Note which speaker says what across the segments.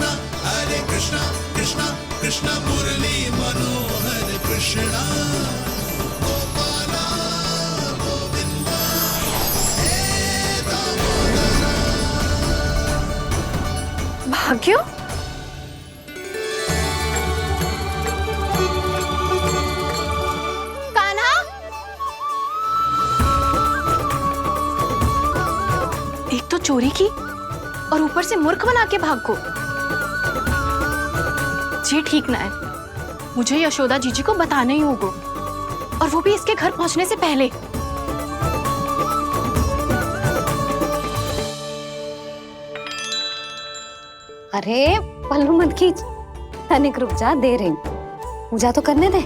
Speaker 1: कृष्णा कृष्णा कृष्णा मुरली मनोहर कृष्णा गोपाला गोविंदा हे दामोदरा।
Speaker 2: भाग्य, कान्हा, एक तो चोरी की और ऊपर से मूर्ख बना के भाग को। ये ठीक ना है, मुझे यशोदा जीजी को बताना ही होगा, और वो भी इसके घर पहुंचने से पहले।
Speaker 3: अरे पल्लू मत खींच, तनिक रुक जा, दे रही हूँ, पूजा तो करने दे।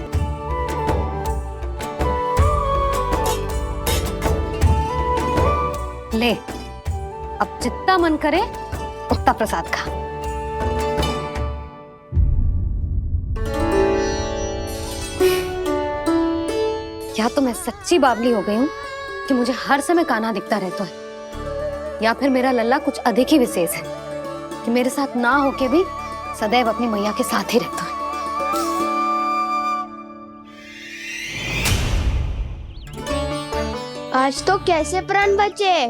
Speaker 3: ले, अब जितना मन करे उतना प्रसाद खा। या तो मैं सच्ची बावली हो गई हूँ कि मुझे हर समय कान्हा दिखता रहता है, या फिर मेरा लल्ला कुछ अधिक ही विशेष है कि मेरे साथ ना होके भी सदैव अपनी मैया के साथ ही रहता है।
Speaker 4: आज तो कैसे प्राण बचे,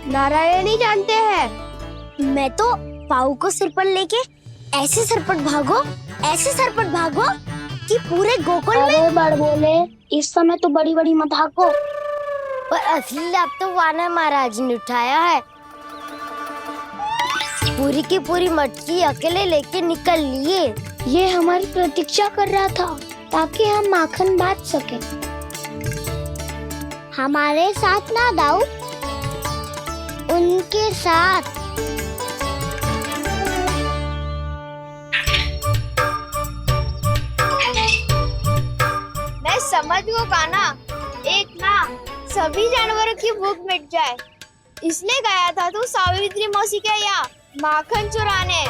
Speaker 4: नारायण ही जानते हैं। मैं तो पाऊ को सिर पर लेके ऐसे सरपट भागो कि पूरे गोकुल में बड़ बोले। इस समय तो बड़ी बड़ी मत हाको, पर असली लाभ तो वानर महाराज ने उठाया है। पूरी की पूरी मटकी अकेले लेके निकल लिए। ये हमारी प्रतीक्षा कर रहा था ताकि हम माखन बांट सके। हमारे साथ ना दाऊ, उनके साथ। मैं समझ गो कान्हा, एक ना सभी जानवरों की भूख मिट जाए, इसलिए गया था तू सावित्री मौसी के यहाँ माखन चुराने।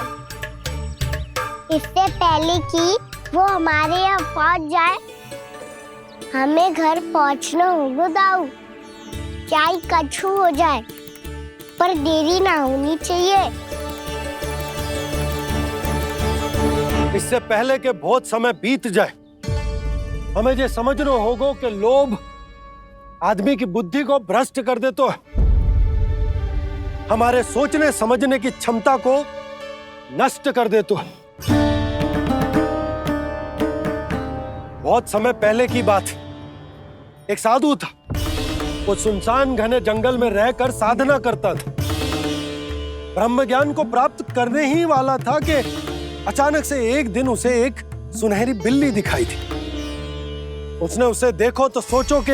Speaker 4: इससे पहले कि वो हमारे यहाँ पहुँच जाए, हमें घर पहुँचना होगा दाऊ। क्या ही कछु हो जाए, पर देरी ना होनी चाहिए।
Speaker 5: इससे पहले के बहुत समय बीत जाए, हमें ये समझना होगा कि लोभ आदमी की बुद्धि को भ्रष्ट कर देता है, हमारे सोचने समझने की क्षमता को नष्ट कर देता है। बहुत समय पहले की बात, एक साधु था, वो सुनसान घने जंगल में रहकर साधना करता था। ब्रह्म ज्ञान को प्राप्त करने ही वाला था कि अचानक से एक दिन उसे एक सुनहरी बिल्ली दिखाई थी। उसने उसे देखो तो सोचो कि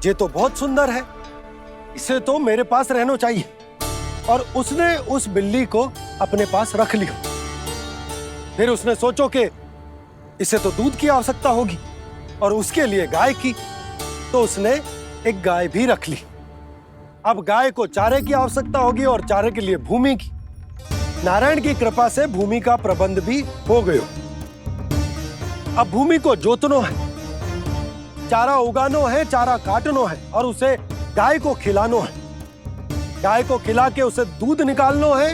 Speaker 5: ये तो बहुत सुंदर है, इसे तो मेरे पास रहना चाहिए, और उसने उस बिल्ली को अपने पास रख लिया। फिर उसने सोचो कि इसे तो दूध की आवश्यकता होगी और उसके लिए गाय की, तो उसने एक गाय भी रख ली। अब गाय को चारे की आवश्यकता होगी और चारे के लिए भूमि की। नारायण की कृपा से भूमि का प्रबंध भी हो गया। अब भूमि को जोतनो है, चारा उगानो है, चारा काटनो है और उसे गाय को खिलानो है। गाय को खिला के उसे दूध निकालनो है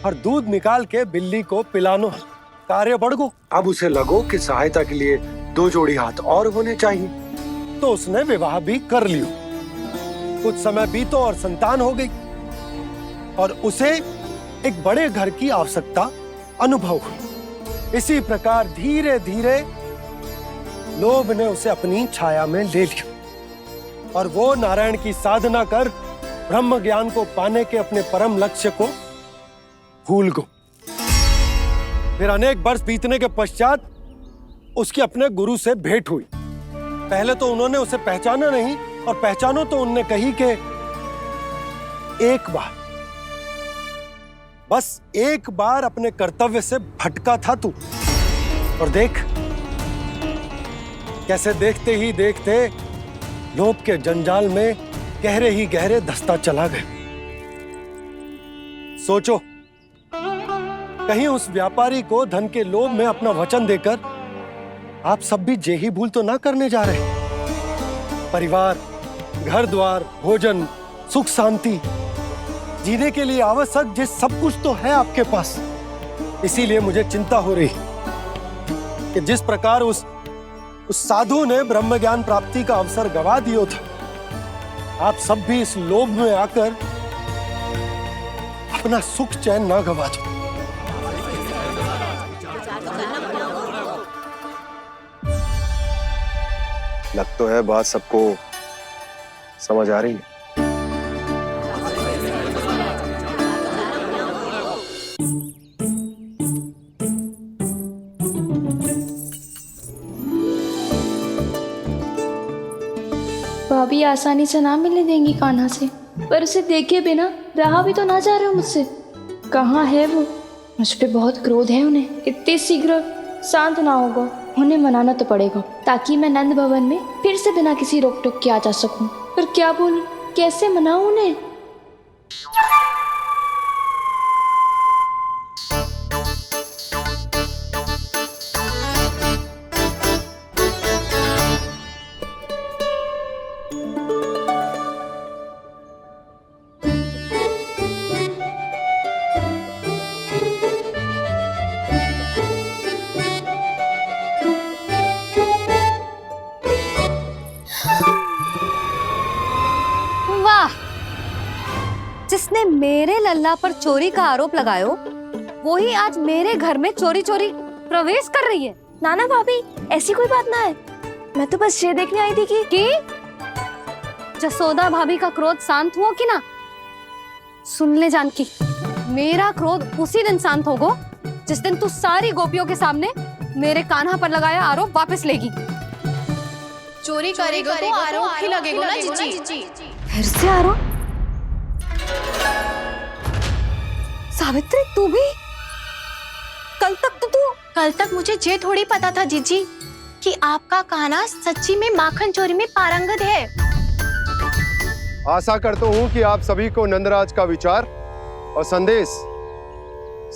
Speaker 5: और दूध निकाल के बिल्ली को पिलानो है। कार्य बढ़ गो। अब उसे लगो कि सहायता के लिए 2 जोड़ी हाथ और होने चाहिए, तो उसने विवाह भी कर लियो। कुछ समय बीतो और संतान हो गई और उसे एक बड़े घर की आवश्यकता अनुभव हुई। इसी प्रकार धीरे धीरे लोभ ने उसे अपनी छाया में ले लिया और वो नारायण की साधना कर ब्रह्म ज्ञान को पाने के अपने परम लक्ष्य को भूल गो। फिर अनेक वर्ष बीतने के पश्चात उसकी अपने गुरु से भेंट हुई। पहले तो उन्होंने उसे पहचाना नहीं, और पहचानो तो उनने कही कि एक बार, बस एक बार अपने कर्तव्य से भटका था तू, और देख कैसे देखते ही देखते लोभ के जंजाल में गहरे ही गहरे धंसता चला गया। सोचो, कहीं उस व्यापारी को धन के लोभ में अपना वचन देकर आप सब भी यही भूल तो ना करने जा रहे। परिवार, घर द्वार, भोजन, सुख शांति जीने के लिए आवश्यक ये सब कुछ तो है आपके पास। इसीलिए मुझे चिंता हो रही कि जिस प्रकार उस साधु ने ब्रह्म ज्ञान प्राप्ति का अवसर गवा दिया था, आप सब भी इस लोभ में आकर अपना सुख चैन ना गवा दो। लग तो है बात सबको समझ आ रही है।
Speaker 6: भाभी आसानी से ना मिलने देंगी कान्हा से, पर उसे देखे बिना रहा भी तो ना जा रहे हो मुझसे। कहाँ है वो? मुझ पे बहुत क्रोध है उन्हें। इतने शीघ्र शांत ना होगा, उन्हें मनाना तो पड़ेगा ताकि मैं नंद भवन में फिर से बिना किसी रोक टोक के आ जा सकूं। पर क्या बोलूं, कैसे मनाऊं उन्हें?
Speaker 3: जिसने मेरे लल्ला पर चोरी का आरोप लगायो, वो ही आज मेरे घर में चोरी चोरी प्रवेश कर रही है।
Speaker 6: नाना भाभी, ऐसी कोई बात ना है। मैं तो बस ये देखने आई थी कि
Speaker 3: जसोदा भाभी का क्रोध शांत हुआ कि ना? सुन ले जानकी, मेरा क्रोध उसी दिन शांत होगा जिस दिन तू सारी गोपियों के सामने मेरे कान्हा पर लगाया आरोप वापस लेगी।
Speaker 2: चोरी करेगा तो आरोप ही लगेगा ना जीजी।
Speaker 3: फिर से आरोप? सावित्री, तू भी?
Speaker 2: कल तक मुझे ये थोड़ी पता था जीजी कि आपका कान्हा सच्ची में माखन चोरी में पारंगत है।
Speaker 7: आशा करता हूँ कि आप सभी को नंदराज का विचार और संदेश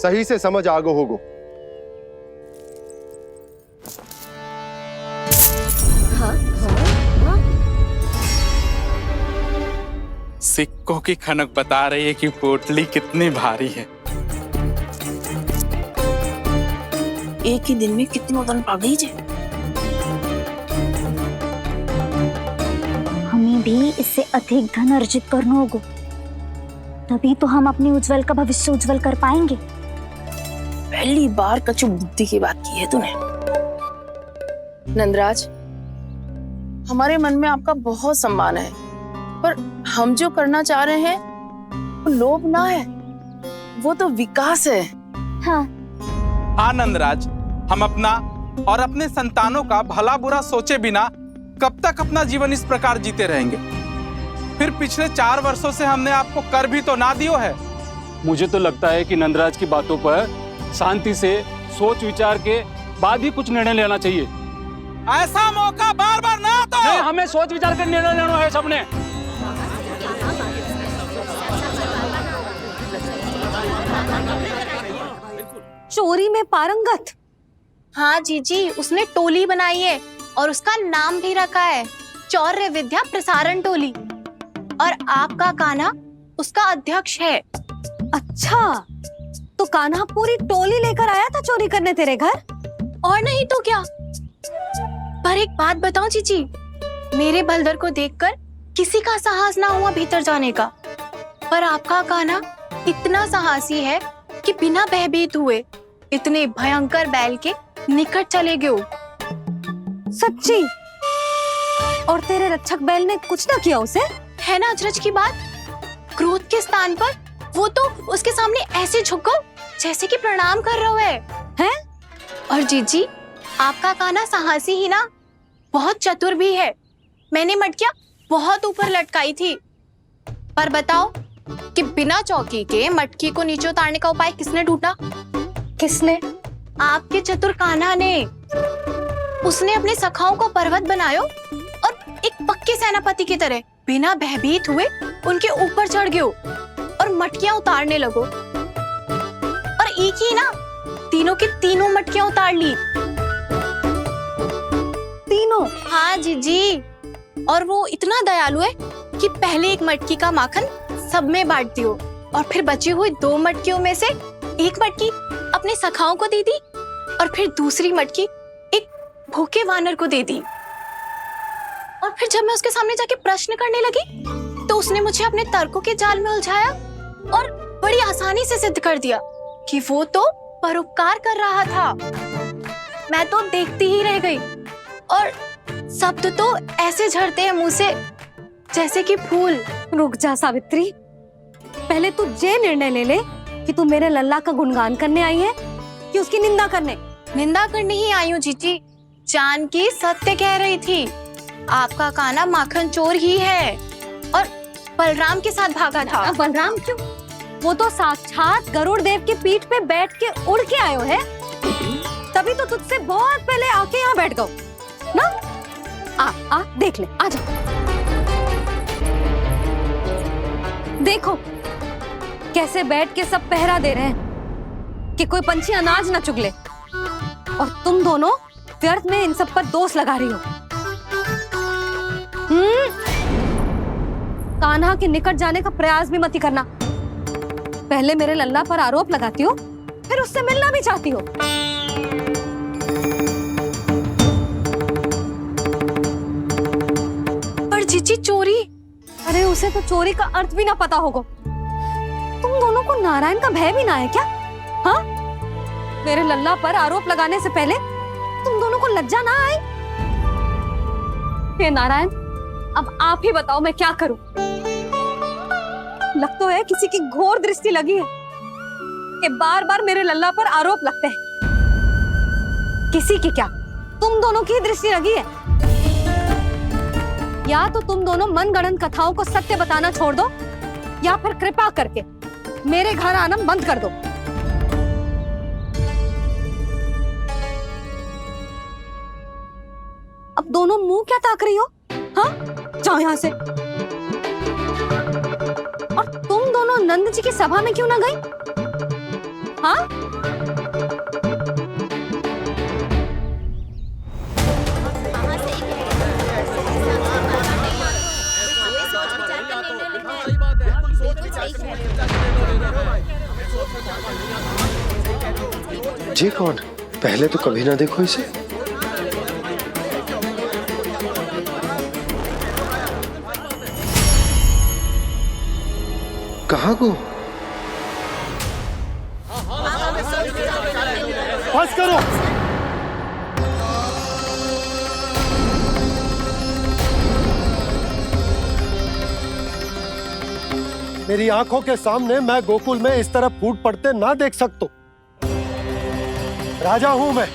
Speaker 7: सही से समझ आगो होगो।
Speaker 8: सिक्कों की खनक बता रही है कि पोटली कितनी भारी है।
Speaker 9: एक ही दिन में कितनों धन पा गई जे।
Speaker 10: हमें भी इससे अधिक धन अर्जित करना होगा, तभी तो हम अपने उज्जवल का भविष्य उज्जवल कर पाएंगे।
Speaker 9: पहली बार कछु बुद्धि की बात की है तूने। नंदराज, हमारे मन में आपका बहुत सम्मान है, पर हम जो करना चाह रहे हैं वो लोभ ना है, वो तो विकास है।
Speaker 10: हाँ
Speaker 8: नंदराज, हम अपना और अपने संतानों का भला बुरा सोचे बिना कब तक अपना जीवन इस प्रकार जीते रहेंगे? फिर पिछले 4 वर्षों से हमने आपको कर भी तो ना दियो है।
Speaker 11: मुझे तो लगता है कि नंदराज की बातों पर शांति से सोच विचार के बाद ही कुछ निर्णय लेना चाहिए।
Speaker 8: ऐसा मौका बार बार ना तो
Speaker 11: नहीं, हमें सोच विचार कर निर्णय लेना है सबने।
Speaker 3: चोरी में पारंगत?
Speaker 2: हाँ जीजी, उसने टोली बनाई है और उसका नाम भी रखा है चौर्य विद्या प्रसारण टोली, और आपका कान्हा उसका अध्यक्ष है।
Speaker 3: अच्छा, तो कान्हा पूरी टोली लेकर आया था चोरी करने तेरे घर?
Speaker 2: और नहीं तो क्या। पर एक बात बताऊं जीजी, मेरे बलदर को देखकर किसी का साहस ना हुआ भीतर जाने का, पर आपका कान्हा इतना साहसी है कि बिना भयभीत हुए इतने भयंकर बैल के निकट चले गए।
Speaker 3: सच्ची? और तेरे रक्षक बैल ने कुछ ना किया उसे?
Speaker 2: है ना अचरज की बात। क्रोध के स्थान पर वो तो उसके सामने ऐसे झुको जैसे कि प्रणाम कर रहा है। और जीजी, आपका कान्हा साहसी ही ना, बहुत चतुर भी है। मैंने मटकियां बहुत ऊपर लटकाई थी, पर बताओ कि बिना चौकी के मटकी को नीचे उतारने का उपाय किसने ढूंढा?
Speaker 3: किसने?
Speaker 2: आपके चतुर कान्हा ने। उसने अपने सखाओं को पर्वत बनायो और एक पक्के सेनापति की तरह बिना भयभीत हुए उनके ऊपर चढ़ गयो और मटकियां उतारने लगो। और एक ही ना, तीनों की तीनों मटकियां उतार ली।
Speaker 3: तीनों?
Speaker 2: हाँ जीजी, और वो इतना दयालु है कि पहले एक मटकी का माखन सब में बांट दियो और फिर बची हुई 2 मटकियों में से एक मटकी अपने सखाओं को दे दी और फिर दूसरी मटकी एक भूखे वानर को दे दी। और फिर जब मैं उसके सामने जाके प्रश्न करने लगी तो उसने मुझे अपने तर्कों के जाल में उलझाया और बड़ी आसानी से सिद्ध कर दिया कि वो तो परोपकार कर रहा था। मैं तो देखती ही रह गई और शब्द तो ऐसे झड़ते हैं मुंह से जैसे कि फूल।
Speaker 3: रुक जा सावित्री, पहले तू ये निर्णय ले ले कि तू मेरे लल्ला का गुणगान करने आई है कि उसकी निंदा करने।
Speaker 2: निंदा करने ही आई हूँ जीजी। जानकी सत्य कह रही थी, आपका कान्हा माखन चोर ही है और बलराम के साथ भागा था।
Speaker 3: बलराम क्यों? वो तो साक्षात गरुड़ देव की पीठ पे बैठ के उड़ के आयो है, तभी तो तुझसे बहुत पहले आके यहाँ बैठ गओ ना। आ देख ले, आजा। देखो कैसे बैठ के सब पहरा दे रहे हैं कि कोई पंछी अनाज ना चुगले, और तुम दोनों व्यर्थ में इन सब पर दोष लगा रही हो। कान्हा के निकट जाने का प्रयास भी मत ही करना। पहले मेरे लल्ला पर आरोप लगाती हो, फिर उससे मिलना भी चाहती हो।
Speaker 2: पर जीजी चोरी,
Speaker 3: अरे उसे तो चोरी का अर्थ भी ना पता होगा। तुम दोनों को नारायण का भय भी ना है क्या? हाँ, मेरे लल्ला पर आरोप लगाने से पहले तुम दोनों को लज्जा ना आई? हे नारायण, अब आप ही बताओ मैं क्या करूं। लग तो है किसी की घोर दृष्टि लगी है कि बार बार मेरे लल्ला पर आरोप लगते हैं। किसी की क्या, तुम दोनों की दृष्टि लगी है। या तो तुम दोनों मनगढ़ंत कथाओं को सत्य बताना छोड़ दो, या फिर कृपा करके मेरे घर आना बंद कर दो। अब दोनों मुंह क्या ताक रही हो? हाँ, जाओ यहां से। और तुम दोनों नंद जी की सभा में क्यों ना गई? हाँ,
Speaker 5: जी कौन? पहले तो कभी ना देखो इसे। कहाँ को? बस करो। मेरी आंखों के सामने मैं गोकुल में इस तरह फूट पड़ते ना देख सकता। राजा हूं मैं,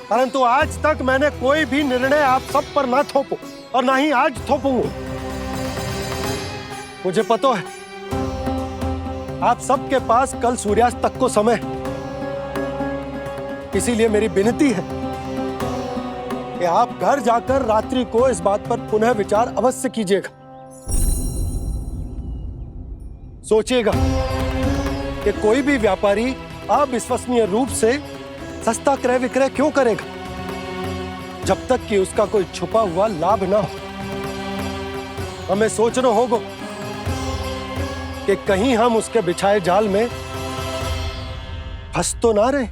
Speaker 5: परंतु आज तक मैंने कोई भी निर्णय आप सब पर ना थोपो और ना ही आज थोपूंगा। मुझे पता है आप सबके पास कल सूर्यास्त तक को समय, इसीलिए मेरी विनती है कि आप घर जाकर रात्रि को इस बात पर पुनः विचार अवश्य कीजिएगा। सोचिएगा कि कोई भी व्यापारी अविश्वसनीय रूप से सस्ता क्रय विक्रय क्यों करेगा जब तक कि उसका कोई छुपा हुआ लाभ ना हो। हमें सोचना होगा कि कहीं हम उसके बिछाए जाल में फंस तो ना रहे।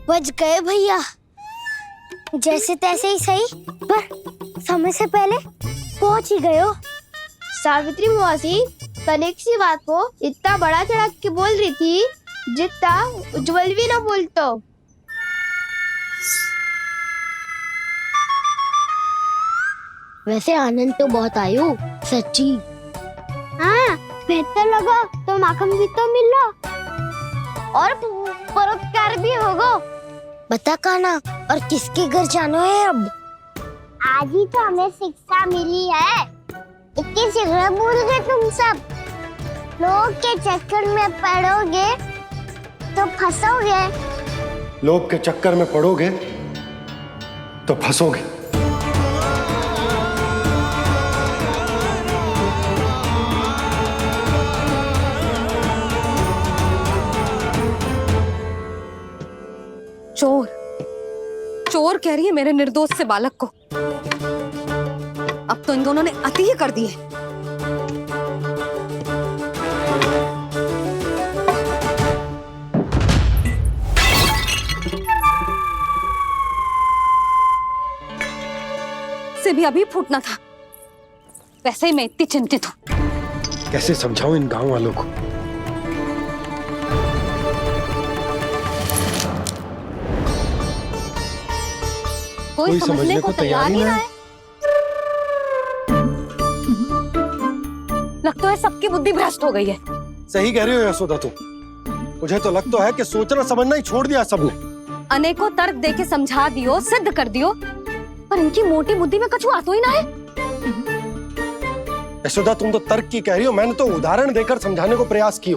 Speaker 4: बच गए भैया, जैसे तैसे ही सही, पर समय से पहले पहुंच ही गए हो। सावित्री मौसी कनेक सी बात को इतना बड़ा चढ़ा के बोल रही थी जितना उज्जवल भी ना बोलतो। वैसे आनंद तो बहुत आयो, सच्ची। हाँ, बेहतर लगा तो माखन भी तो मिला और परोपकार भी होगा। बता कान्हा, और किसके घर जाना है अब? आज ही तो हमें शिक्षा मिली है, इतनी शीघ्र भूल गए तुम सब। लोग के चक्कर में पड़ोगे तो फंसोगे।
Speaker 5: लोग के चक्कर में पड़ोगे तो फंसोगे।
Speaker 3: चोर, चोर कह रही है मेरे निर्दोष से बालक को। दोनों ने अति ही कर दी है। से भी अभी फूटना था। वैसे ही मैं इतनी चिंतित हूँ।
Speaker 5: कैसे समझाऊं इन गांव वालों को?
Speaker 3: कोई समझने को तैयार ही ना है। लगता है सबकी बुद्धि भ्रष्ट हो गई है।
Speaker 5: सही कह रही हो यशोदा तुम। मुझे तो लगता है कि सोचना समझना ही छोड़ दिया सबने।
Speaker 3: अनेकों तर्क देके समझा दियो, सिद्ध कर दियो, पर इनकी मोटी बुद्धि में कछु आतो ही ना है।
Speaker 5: यशोदा तुम तो तर्क की कह रही हो, मैंने तो उदाहरण देकर समझाने को प्रयास किया,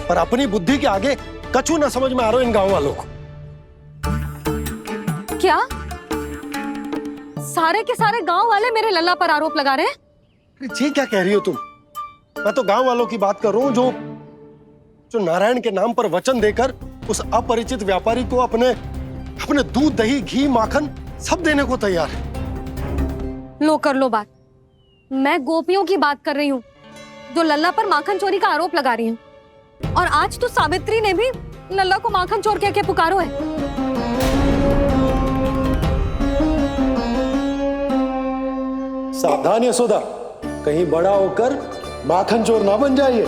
Speaker 5: पर अपनी बुद्धि के आगे कछु ना समझ में आ रहा इन गांव वालों को।
Speaker 3: क्या सारे के सारे गांव वाले मेरे लल्ला पर आरोप लगा रहे हैं?
Speaker 5: जी क्या कह रही हो तुम? मैं तो गांव वालों की बात कर रहा हूँ जो नारायण के नाम पर वचन देकर उस अपरिचित व्यापारी को अपने दूध, दही, घी, माखन सब देने को तैयार है।
Speaker 3: लो कर लो बात। मैं गोपियों की बात कर रही हूँ जो लल्ला पर माखन चोरी का आरोप लगा रही हैं। और आज तो सावित्री ने भी लल्ला को माखन चोर कह के पुकारो है।
Speaker 5: सावधान यशोदा, कहीं बड़ा होकर माखन चोर ना बन जाइए।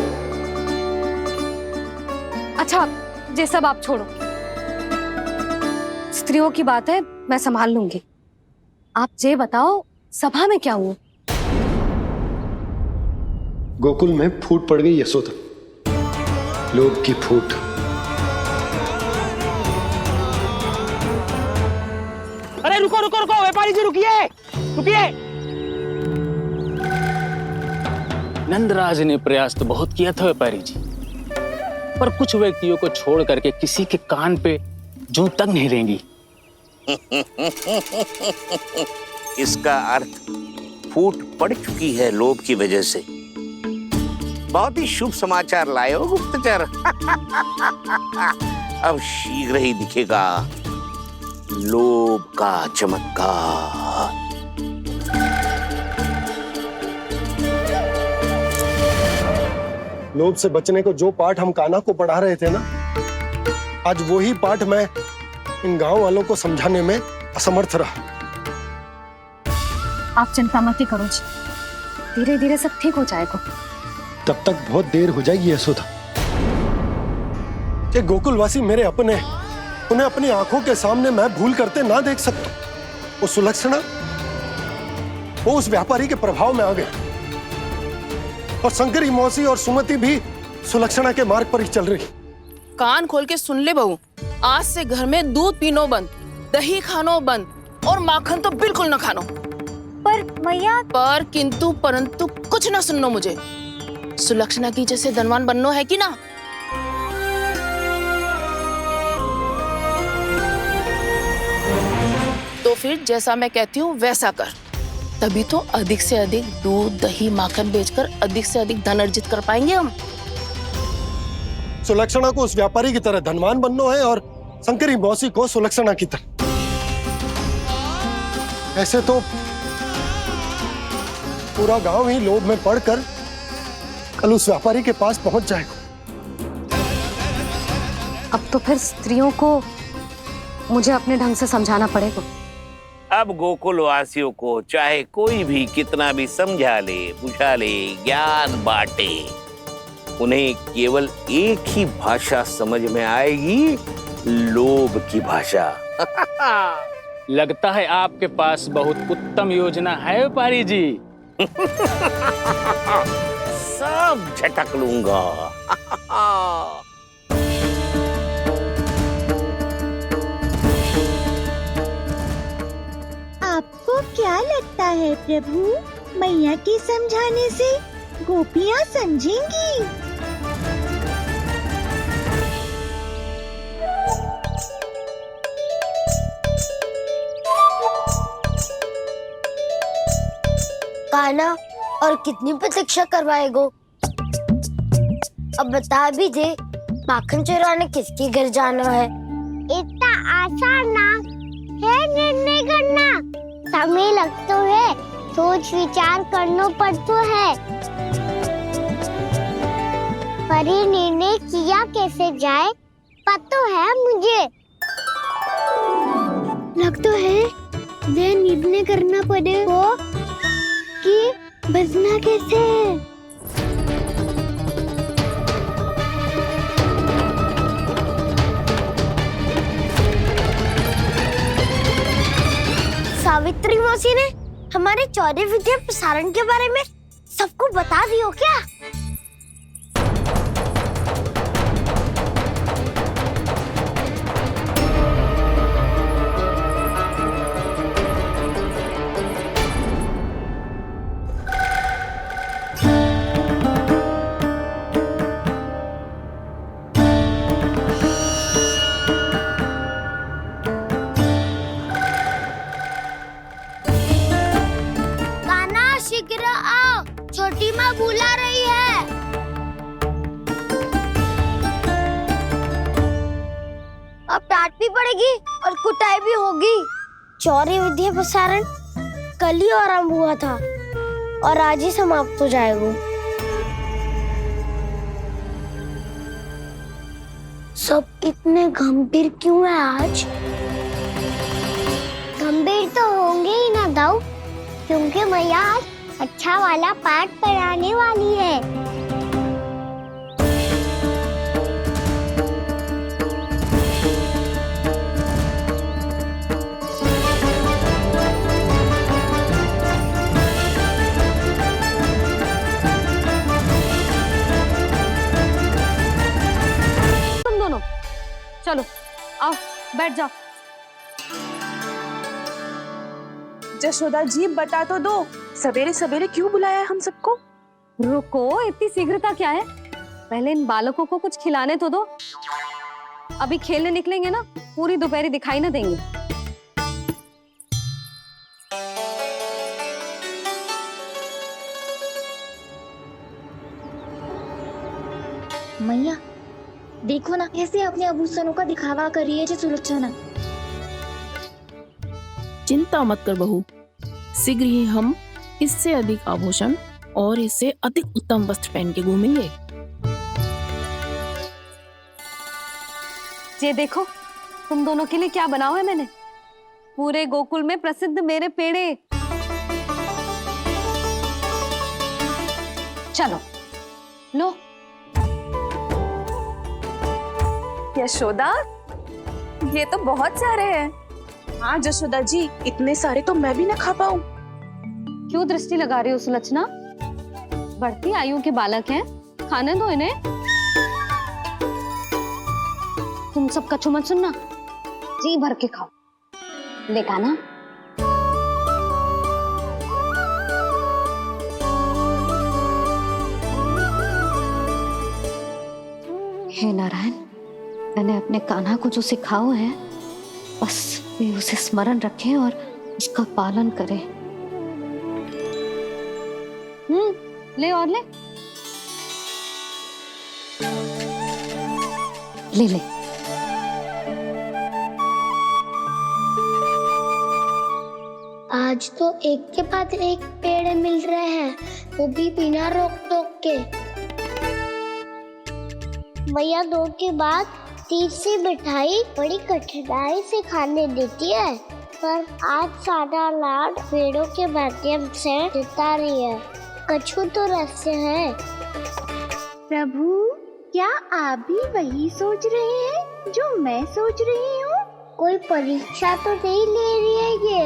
Speaker 3: अच्छा, ये सब आप छोड़ो। स्त्रियों की बात है, मैं संभाल लूंगी। आप ये बताओ सभा में क्या हुआ?
Speaker 5: गोकुल में फूट पड़ गई यशोदा, लोभ की फूट।
Speaker 12: अरे रुको रुको रुको, व्यापारी जी रुकिए रुकिए।
Speaker 11: नंदराज ने प्रयास तो बहुत किया था व्यापारी जी, पर कुछ व्यक्तियों को छोड़ करके किसी के कान पे जूं तक नहीं रेंगी।
Speaker 13: इसका अर्थ फूट पड़ चुकी है लोभ की वजह से। बहुत ही शुभ समाचार लाए हो गुप्तचर। अब शीघ्र ही दिखेगा लोभ का चमत्कार।
Speaker 5: लोभ से बचने को जो पाठ हम कान्हा को पढ़ा रहे थे ना, आज वही पाठ मैं इन गांव वालों को समझाने में असमर्थ रहा।
Speaker 3: आप चिंता मत ही करो जी, धीरे धीरे सब ठीक हो जाएगा।
Speaker 5: तब तक बहुत देर हो जाएगी यशोदा। ये गोकुलवासी मेरे अपने, उन्हें अपनी आंखों के सामने मैं भूल करते ना देख सकता। वो सुलक्षणा, वो उस व्यापारी के प्रभाव में आ गए, और शंकरी मौसी और सुमति भी सुलक्षणा के मार्ग पर ही चल रही।
Speaker 9: कान खोल के सुन ले बहू, आज से घर में दूध पीनो बंद, दही खानो बंद, और माखन तो बिल्कुल न खानो।
Speaker 4: पर मैया,
Speaker 9: पर किंतु परंतु कुछ ना सुननो मुझे। सुलक्षणा की जैसे धनवान बननो है कि ना? तो फिर जैसा मैं कहती हूँ वैसा कर, तभी तो अधिक से अधिक दूध, दही, माखन बेचकर अधिक से अधिक धन अर्जित कर पाएंगे हम।
Speaker 5: सुलक्षणा को उस व्यापारी की तरह धनवान बनना है और शंकरी मौसी को सुलक्षणा की तरह। ऐसे तो पूरा गांव ही लोभ में पड़कर कल उस व्यापारी के पास पहुंच जाएगा।
Speaker 3: अब तो फिर स्त्रियों को मुझे अपने ढंग से समझाना पड़ेगा।
Speaker 13: अब गोकुल वासियों को चाहे कोई भी कितना भी समझा ले, बुझा ले, ज्ञान बांटे, उन्हें केवल एक ही भाषा समझ में आएगी, लोभ की भाषा।
Speaker 11: लगता है आपके पास बहुत उत्तम योजना है व्यापारी जी।
Speaker 13: सब झटक लूंगा।
Speaker 10: आपको क्या लगता है प्रभु, मैया के समझाने से गोपियां समझेंगी?
Speaker 4: कान्हा, और कितनी प्रतीक्षा करवाएगो? अब बता भी दे, माखन चुराने किसके घर जाना है? इतना आसान ना है निर्णय करना। समय लगता है सोच विचार करना पड़ता है, पर ये निर्णय किया कैसे जाए पता है मुझे। लगता है ये निर्णय करना पड़ेगा कि बचना कैसे है। सावित्री मौसी ने हमारे 14 विद्या प्रसारण के बारे में सबको बता दियो क्या? शीघ्र आओ, छोटी माँ बुला रही है। अब डांट भी पड़ेगी और कुटाई भी होगी। 14 विद्या प्रसारण कल ही आरंभ हुआ था और आज ही समाप्त हो जाएगा। सब इतने गंभीर क्यों है आज? गंभीर तो होंगे ही ना दाऊ, क्योंकि मैया आज अच्छा वाला पाठ पढ़ाने वाली है।
Speaker 3: तुम दोनों चलो आओ बैठ जाओ।
Speaker 9: जशोदा जी बता तो दो, सवेरे सवेरे क्यों बुलाया है हम सबको?
Speaker 3: रुको, इतनी शीघ्रता क्या है? पहले इन बालकों को कुछ खिलाने तो दो। अभी खेलने निकलेंगे ना, पूरी दोपहर दिखाई ना देंगे।
Speaker 6: मैया देखो ना, कैसे अपने आभूषणों का दिखावा कर रही है जो सुलोचना।
Speaker 9: चिंता मत कर बहू, शीघ्र ही हम इससे अधिक आभूषण और इससे अधिक उत्तम वस्त्र पहन के घूमेंगे।
Speaker 3: ये देखो तुम दोनों के लिए क्या बनाओ है मैंने। पूरे गोकुल में प्रसिद्ध मेरे पेड़े। चलो लो।
Speaker 9: यशोदा, ये तो बहुत सारे हैं। हाँ जशोदा जी, इतने सारे तो मैं भी ना खा पाऊं।
Speaker 3: क्यों दृष्टि लगा रही हो सुलक्षणा? बढ़ती आयु के बालक हैं, खाने दो इन्हें। तुम सब कछु मत सुनना, जी भर के खाओ। देखा ना? हे नारायण, मैंने अपने कान्हा को जो सिखाओ है, बस वे उसे स्मरण रखें और उसका पालन करें। ले और ले ले ले।
Speaker 4: आज तो एक के बाद एक पेड़ मिल रहे हैं, वो भी बिना रोक टोक के। मैया 2 के बाद तीसरी मिठाई बड़ी कठिनाई से खाने देती है, पर आज सादा लाड पेड़ों के माध्यम से जिता रही है। कछु तो रहस्य है। प्रभु, क्या आप भी वही सोच रहे हैं जो मैं सोच रही हूँ? कोई परीक्षा तो नहीं ले रही है ये?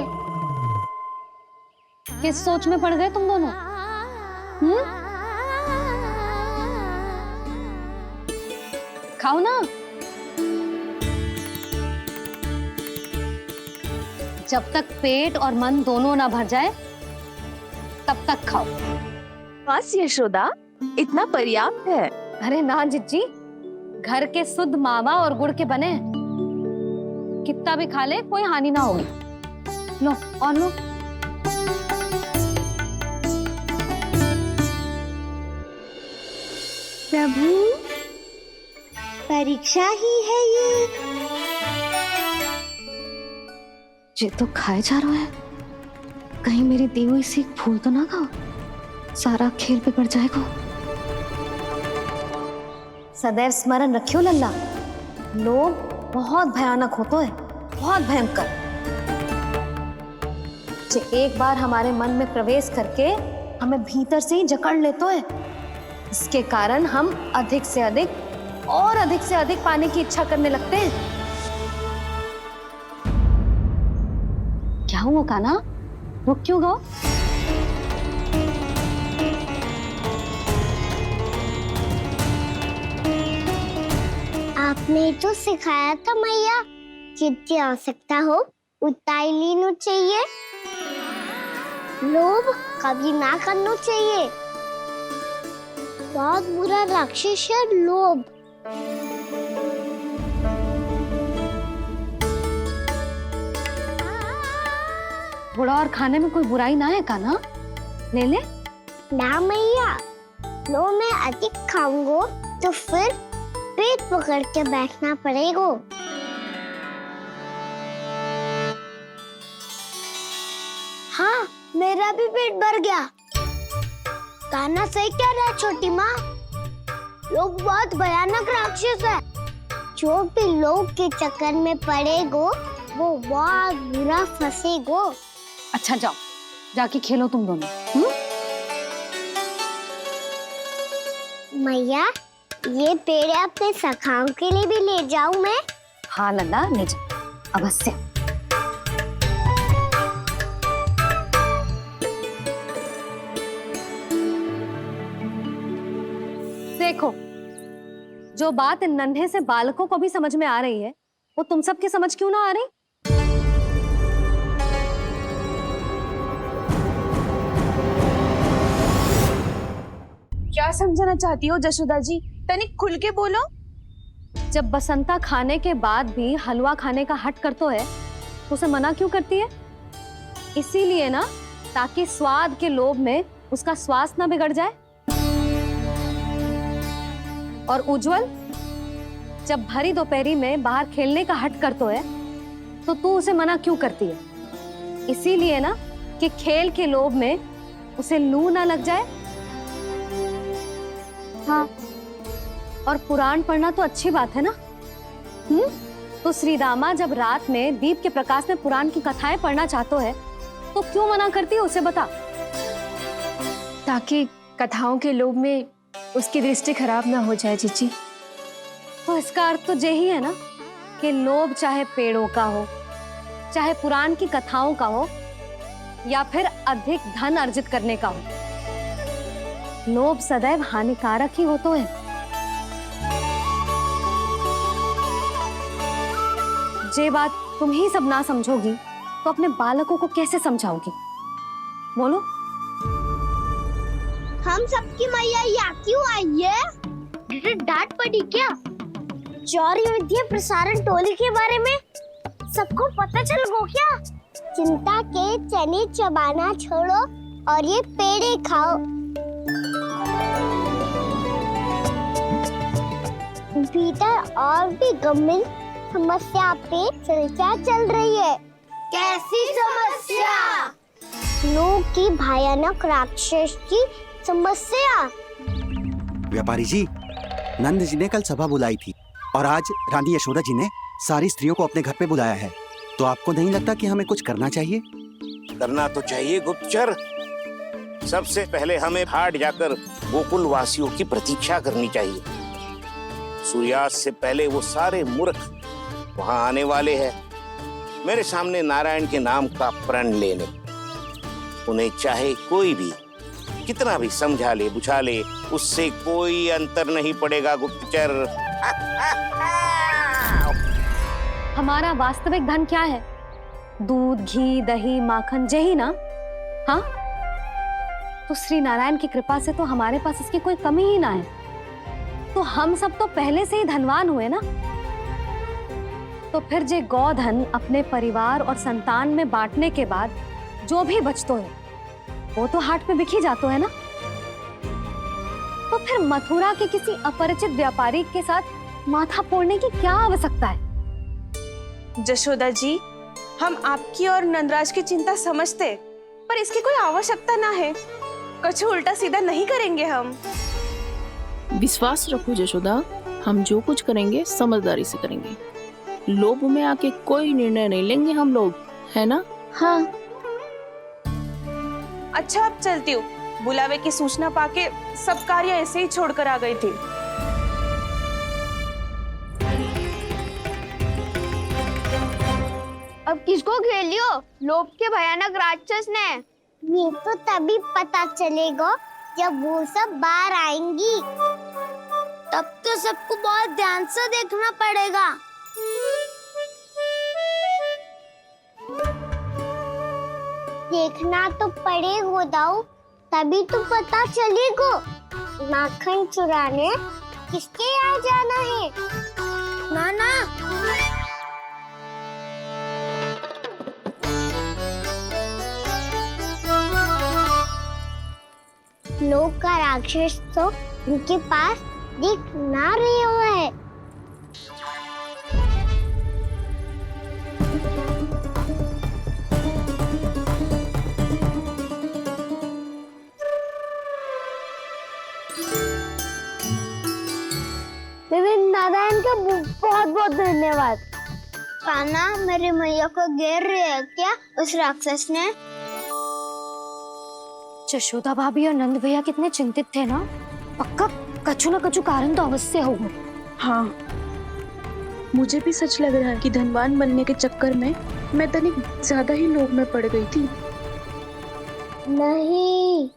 Speaker 3: किस सोच में पड़ गए तुम दोनों? खाओ ना। जब तक पेट और मन दोनों ना भर जाए तब तक खाओ।
Speaker 9: बस यशोदा, इतना पर्याप्त है।
Speaker 3: अरे ना जिज्जी, घर के शुद्ध मावा और गुड़ के बने, कितना भी खा ले कोई हानि ना होगी। लो और लो।
Speaker 4: प्रभु, परीक्षा ही है ये
Speaker 3: तो खाए जा रहा है, कहीं मेरी दी हुई सीख भूल तो ना खाओ, सारा खेल बिगड़ जाएगा। सदैव स्मरण रखियो लल्ला, लोग बहुत भयानक होते हैं, बहुत भयंकर। जे एक बार हमारे मन में प्रवेश करके हमें भीतर से ही जकड़ लेते हैं, इसके कारण हम अधिक से अधिक पाने की इच्छा करने लगते हैं। क्या हुआ कान्हा, रुक क्यों गए?
Speaker 4: आपने तो सिखाया था मैया, जितनी आवश्यकता हो उतना ही लेना चाहिए, लोभ कभी ना करना चाहिए। बहुत बुरा राक्षस है लोभ।
Speaker 3: बुरा और खाने में कोई बुराई ना है कान्हा, ले ले।
Speaker 4: ना मैया, लो मैं अधिक खाऊंगा तो फिर पेट पकड़ के बैठना पड़ेगा। हाँ, मेरा भी पेट भर गया। कान्हा सही कह रहा है छोटी माँ, लोग बहुत भयानक राक्षस है। जो भी लोग के चक्कर में पड़ेगो वो बहुत बुरा फंसेगो।
Speaker 3: अच्छा जाओ, जाके खेलो तुम दोनों।
Speaker 4: मैया, ये पेड़ अपने सखाओं के लिए भी ले जाऊं मैं?
Speaker 3: हाँ लल्ला, ले जा, अवश्य। देखो, जो बात इन नन्हे से बालकों को भी समझ में आ रही है, वो तुम सबकी समझ क्यों ना आ रही?
Speaker 6: क्या समझाना चाहती हो जशोदा जी, तनिक खुल के बोलो।
Speaker 3: जब बसंता खाने के बाद भी हलवा खाने का हट करतो है तो उसे मना क्यों करती है? इसीलिए ना, ताकि स्वाद के लोभ में उसका स्वास्थ्य ना बिगड़ जाए। और उज्जवल, जब भरी दोपहरी में बाहर खेलने का हट करतो है तो तू उसे मना क्यों करती है? इसीलिए ना कि खेल के लोभ में उसे लू ना लग जाए। हाँ, और पुराण पढ़ना तो अच्छी बात है ना। तो श्रीदामा जब रात में दीप के प्रकाश में पुराण की कथाएं पढ़ना चाहते है तो क्यों मना करती है उसे, बता।
Speaker 6: ताकि कथाओं के लोभ में उसकी दृष्टि खराब ना हो जाए जीजी।
Speaker 3: तो इसका अर्थ तो यही है ना कि लोभ चाहे पेड़ों का हो, चाहे पुराण की कथाओं का हो, या फिर अधिक धन अर्जित करने का हो, लोभ सदैव हानिकारक ही होते हैं। जे बात तुम ही सब ना समझोगी तो अपने बालकों को कैसे समझाओगी? बोलो।
Speaker 4: हम सबकी मैया यहाँ क्यों आई है? डांट पड़ी क्या? चौरी विद्या प्रसारण टोली के बारे में सबको पता चल गो क्या? चिंता के चने चबाना छोड़ो और ये पेड़े खाओ। भीतर और भी गंभीर समस्या पे चर्चा चल रही है। कैसी समस्या? लोग की भयानक राक्षस की समस्या।
Speaker 14: व्यापारी जी, नंद जी ने कल सभा बुलाई थी और आज रानी यशोदा जी ने सारी स्त्रियों को अपने घर पे बुलाया है। तो आपको नहीं लगता कि हमें कुछ करना चाहिए?
Speaker 13: करना तो चाहिए गुप्तचर। सबसे पहले हमें हाट जाकर गोकुल वासियों की प्रतीक्षा करनी चाहिए। सूर्यास्त से पहले वो सारे मूर्ख वहां आने वाले हैं, मेरे सामने नारायण के नाम का प्रण लेने। उन्हें चाहे कोई भी कितना भी समझा ले बुझा ले, उससे कोई अंतर नहीं पड़ेगा गुप्तचर।
Speaker 3: हमारा वास्तविक धन क्या है? दूध, घी, दही, माखन, यही ना? हाँ, तो श्री नारायण की कृपा से तो हमारे पास इसकी कोई कमी ही ना है। तो हम सब तो पहले से ही धनवान हुए ना। तो फिर जे गोधन अपने परिवार और संतान में बांटने के बाद जो भी बचतो है वो तो हाट पे बिखी जातो है ना। तो फिर मथुरा के किसी अपरिचित व्यापारी के साथ माथा फोड़ने की क्या आवश्यकता है?
Speaker 6: जशोदा जी, हम आपकी और नंदराज की चिंता समझते,
Speaker 9: पर इसकी कोई आवश्यकता ना है। कुछ उल्टा सीधा नहीं करेंगे हम।
Speaker 6: विश्वास रखो यशोदा, हम जो कुछ करेंगे समझदारी से करेंगे। लोभ में आके कोई निर्णय नहीं लेंगे हम लोग, है ना?
Speaker 9: हाँ। अच्छा, अब चलती हूँ। बुलावे की सूचना पाके सब कार्य ऐसे ही छोड़कर आ गई थी।
Speaker 4: अब किसको घेर लियो? लोभ के भयानक राक्षस ने। ये तो तभी पता चलेगा जब वो सब बाहर आएंगी। तब तो सबको बहुत ध्यान से देखना पड़ेगा। देखना तो पड़ेगा दाऊ, तभी तो पता चलेगा माखन चुराने किसके यहाँ जाना है। नाना, लोग का राक्षस तो उनके पास दिख ना रहे हुआ है। नारायण का बहुत बहुत धन्यवाद। कान्हा, मेरी मैया को घेर रहे है क्या उस राक्षस ने?
Speaker 3: यशोदा भाभी और नंद भैया कितने चिंतित थे ना। पक्का कछु न कछु कारण तो अवश्य होगा।
Speaker 6: हाँ, मुझे भी सच लग रहा है कि धनवान बनने के चक्कर में मैं तनिक ज्यादा ही लोभ में पड़ गई थी।
Speaker 4: नहीं,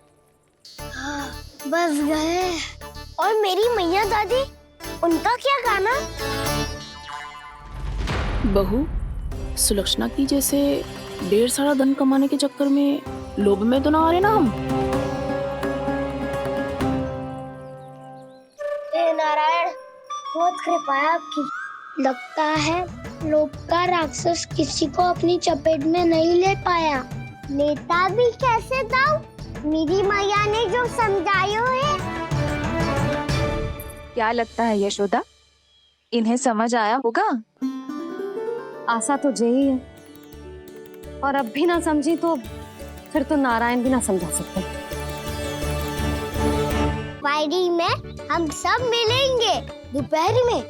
Speaker 4: बस गए। और मेरी मैया दादी, उनका क्या गाना?
Speaker 6: बहू, सुलक्षणा की जैसे ढेर सारा धन कमाने के चक्कर में लोभ में तो ना आ रहे ना हम।
Speaker 4: हे नारायण, बहुत कृपा है आपकी। लगता है लोभ का राक्षस किसी को अपनी चपेट में नहीं ले पाया। लेता भी कैसे दाऊ? मेरी मैया ने जो समझायो है।
Speaker 6: क्या लगता है यशोदा, इन्हें समझ आया होगा?
Speaker 3: आशा तो यही है, और अब भी ना समझी तो फिर तो नारायण भी ना समझा सकते।
Speaker 4: वायरी में हम सब मिलेंगे दोपहर में।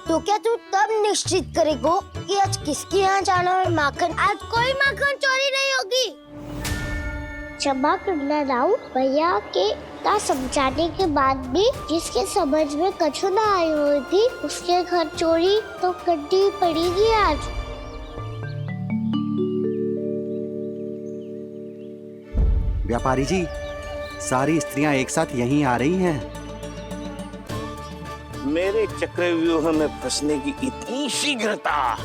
Speaker 4: तो क्या तू तब निश्चित करेगो कि आज किसके यहाँ जाना है माखन? आज कोई माखन चोरी नहीं होगी। क्षमा करना राव, भैया के का समझाने के बाद भी जिसके समझ में कछु ना आई हुई थी उसके घर चोरी तो करनी पड़ेगी आज।
Speaker 14: व्यापारी जी, सारी स्त्रियां एक साथ यहीं आ रही हैं।
Speaker 13: मेरे चक्रव्यूह में फंसने की इतनी शीघ्रता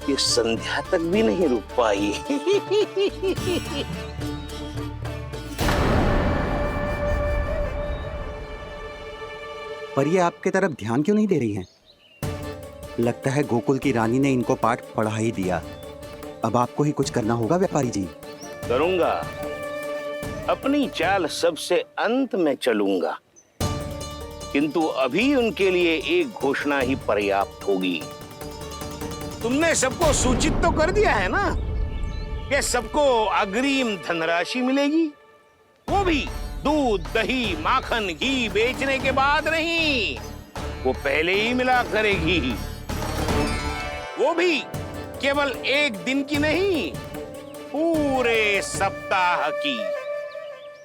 Speaker 13: कि संध्या तक भी नहीं रुक पाई।
Speaker 14: पर ये आपके तरफ ध्यान क्यों नहीं दे रही हैं? लगता है गोकुल की रानी ने इनको पाठ पढ़ा ही दिया। अब आपको ही कुछ करना होगा व्यापारी जी।
Speaker 13: करूंगा, अपनी चाल सबसे अंत में चलूंगा, किंतु अभी उनके लिए एक घोषणा ही पर्याप्त होगी। तुमने सबको सूचित तो कर दिया है ना कि सबको अग्रिम धनराशि मिलेगी, वो भी दूध, दही, माखन, घी बेचने के बाद नहीं, वो पहले ही मिला करेगी। वो भी केवल एक दिन की नहीं, पूरे सप्ताह की।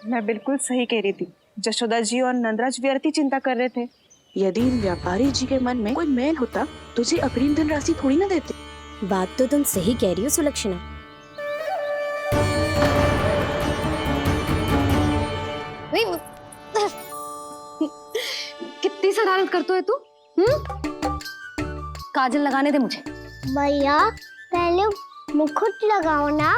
Speaker 9: मैं बिल्कुल सही कह रही थी। यशोदा जी और नंदराज व्यर्थ ही चिंता कर रहे थे।
Speaker 6: यदि इन व्यापारी जी के मन में कोई मैल होता तुझे अग्रिम धनराशि थोड़ी ना देते।
Speaker 10: बात तो तुम सही कह रही हो सुलक्षणा।
Speaker 3: कितनी शरारत करते है तू? काजल लगाने दे मुझे।
Speaker 4: भैया, पहले मुकुट लगाओ ना।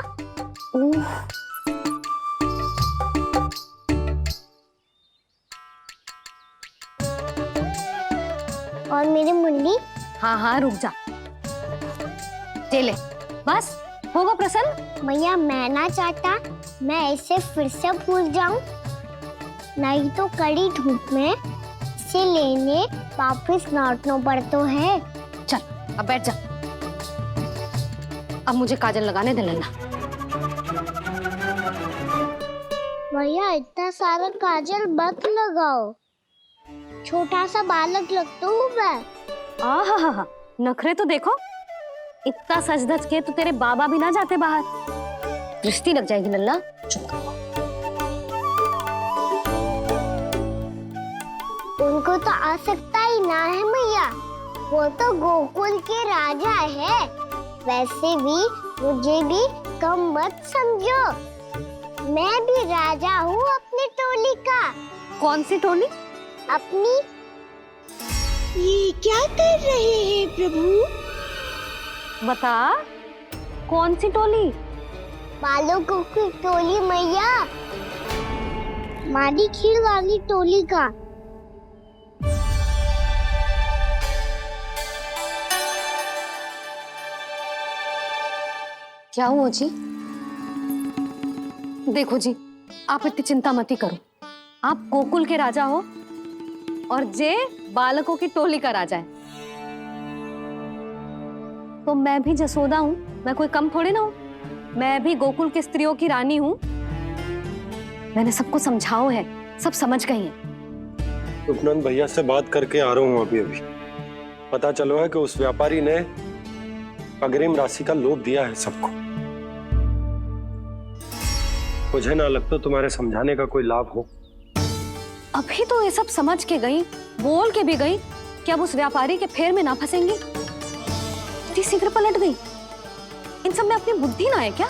Speaker 4: और मेरी मुंडी?
Speaker 3: हाँ हाँ, रुक जा। ले, बस होगा प्रसन्न।
Speaker 4: भैया, मैं ना चाहता मैं ऐसे फिर से भूल जाऊं, नहीं तो कड़ी धूप में इसे लेने वापस लौटना पड़ता है।
Speaker 3: चल, अब बैठ जा। अब मुझे काजल लगाने दे लल्ला।
Speaker 4: भैया इतना सारा काजल मत लगाओ, छोटा सा बालक लगता हूँ मैं।
Speaker 3: आहा, नखरे तो देखो, इतना सज धज के तो तेरे बाबा भी ना जाते बाहर, दृष्टि लग जाएगी लल्ला। चुप करो।
Speaker 4: उनको तो आ सकता ही ना है मैया, वो तो गोकुल के राजा है। वैसे भी मुझे भी कम मत समझो, मैं भी राजा हूँ अपनी टोली का।
Speaker 3: कौन सी टोली?
Speaker 4: अपनी। ये क्या कर रहे हैं प्रभु?
Speaker 3: बता, कौन सी टोली?
Speaker 4: बालकों की टोली मैया, मारी खीर वाली टोली का।
Speaker 3: क्या हुआ जी? देखो जी, आप इतनी चिंता मत ही करो। आप गोकुल के राजा हो और जे बालकों की टोली का राजा है, तो मैं भी जसोदा हूँ, मैं कोई कम थोड़े ना हूँ। मैं भी गोकुल की स्त्रियों की रानी हूँ। मैंने सबको समझाओ है, सब समझ गई हैं।
Speaker 5: उपनंद भैया से बात करके आ रहा हूँ अभी। पता चलो है कि उस व्यापारी ने अग्रिम राशि का लोभ दिया है सबको। मुझे ना लगता तुम्हारे समझाने का कोई लाभ हो।
Speaker 3: अभी तो ये सब समझ के गई, बोल के भी गई कि अब उस व्यापारी के फेर में ना फंसेंगी। इतनी शीघ्र पलट गई। इन सब में अपनी बुद्धि ना है क्या?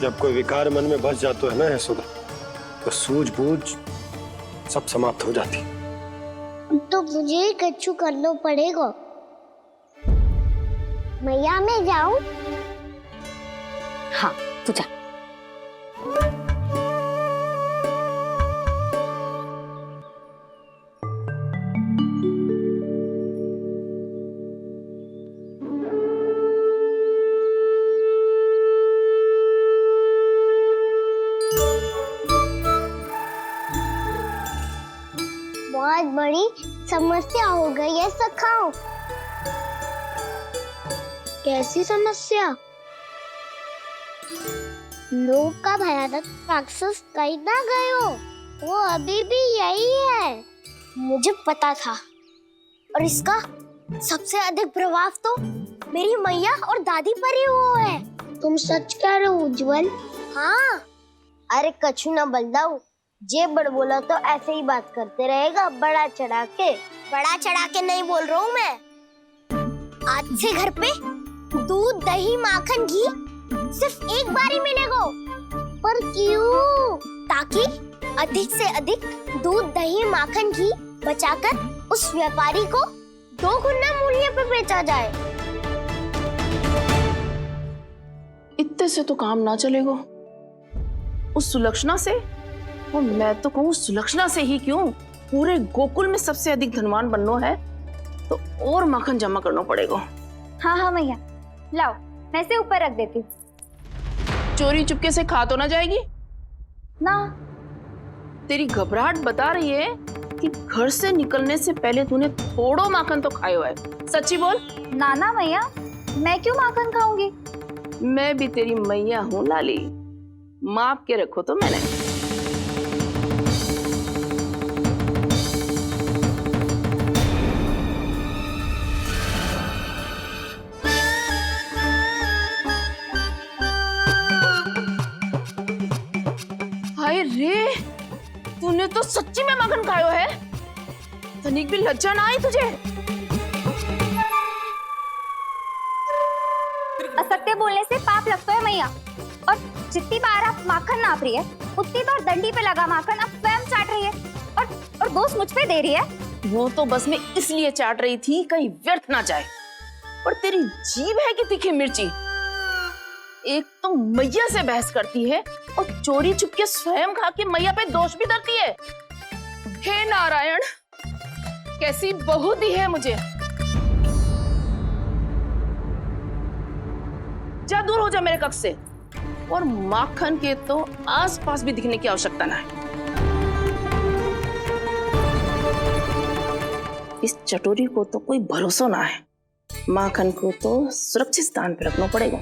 Speaker 5: जब कोई विकार मन में बस जाता है ना यशोदा, तो सूझबूझ सब समाप्त हो जाती।
Speaker 4: तो मुझे ही कच्चू करना पड़ेगा। मैया मैं जाऊं?
Speaker 3: हाँ तू जा।
Speaker 4: बहुत बड़ी समस्या हो गई है सखाओ। कैसी समस्या? लोभ का भयानक राक्षस कहीं ना गयो, वो अभी भी यही है। मुझे पता था, और इसका सबसे अधिक प्रभाव तो मेरी मैया और दादी पर ही हुआ है। तुम सच कह रहे हो उज्जवल? हाँ। अरे कछु ना बलदाऊ, जे बड़ बोला तो ऐसे ही बात करते रहेगा, बड़ा चढ़ा के। बड़ा चढ़ा के नहीं बोल रहा हूँ मैं। आज से घर पे दूध दही माखन घी सिर्फ एक बार ही मिलेगा। पर क्यों? ताकि अधिक से अधिक दूध दही माखन घी बचाकर उस व्यापारी को 2 गुना मूल्य पे बेचा जाए।
Speaker 9: इतने से तो काम ना चलेगा। उस सुलक्षणा से, और मैं तो कहूँ सुलक्षणा से ही क्यों, पूरे गोकुल में सबसे अधिक धनवान बनना है तो और माखन जमा करना पड़ेगा।
Speaker 10: हाँ हाँ मैया, लाओ मैं इसे ऊपर रख देती हूँ।
Speaker 9: चोरी चुपके से खा तो ना जाएगी
Speaker 10: ना?
Speaker 9: तेरी घबराहट बता रही है कि घर से निकलने से पहले तूने थोड़ो माखन तो खाया है। सच्ची बोल।
Speaker 10: ना ना मैया, मैं क्यों माखन खाऊंगी?
Speaker 9: मैं भी तेरी मैया हूँ लाली, माप के रखो तो मैंने। हाय रे, तूने तो सच्ची में माखन खायो है। तनिक भी लज्जा ना आई तुझे?
Speaker 10: असत्य बोलने से पाप लगता है मैया, और जितनी बार आप माखन नाप रही है उतनी बार डंडी पे लगा माखन आप स्वयं चाट रही है, और दोष मुझ पे दे रही है।
Speaker 9: वो तो बस मैं इसलिए चाट रही थी कहीं व्यर्थ ना जाए। और तेरी जीभ है कि तीखी मिर्ची। एक तो मैया से बहस करती है और चोरी चुपके स्वयं खा के मैया पे दोष भी धरती है। हे नारायण, कैसी बहू दी है मुझे। जा दूर हो जा मेरे कक्ष से, और माखन के तो आसपास भी दिखने की आवश्यकता ना है। इस चटोरी को तो कोई भरोसा ना है। माखन को तो सुरक्षित स्थान पर रखना पड़ेगा।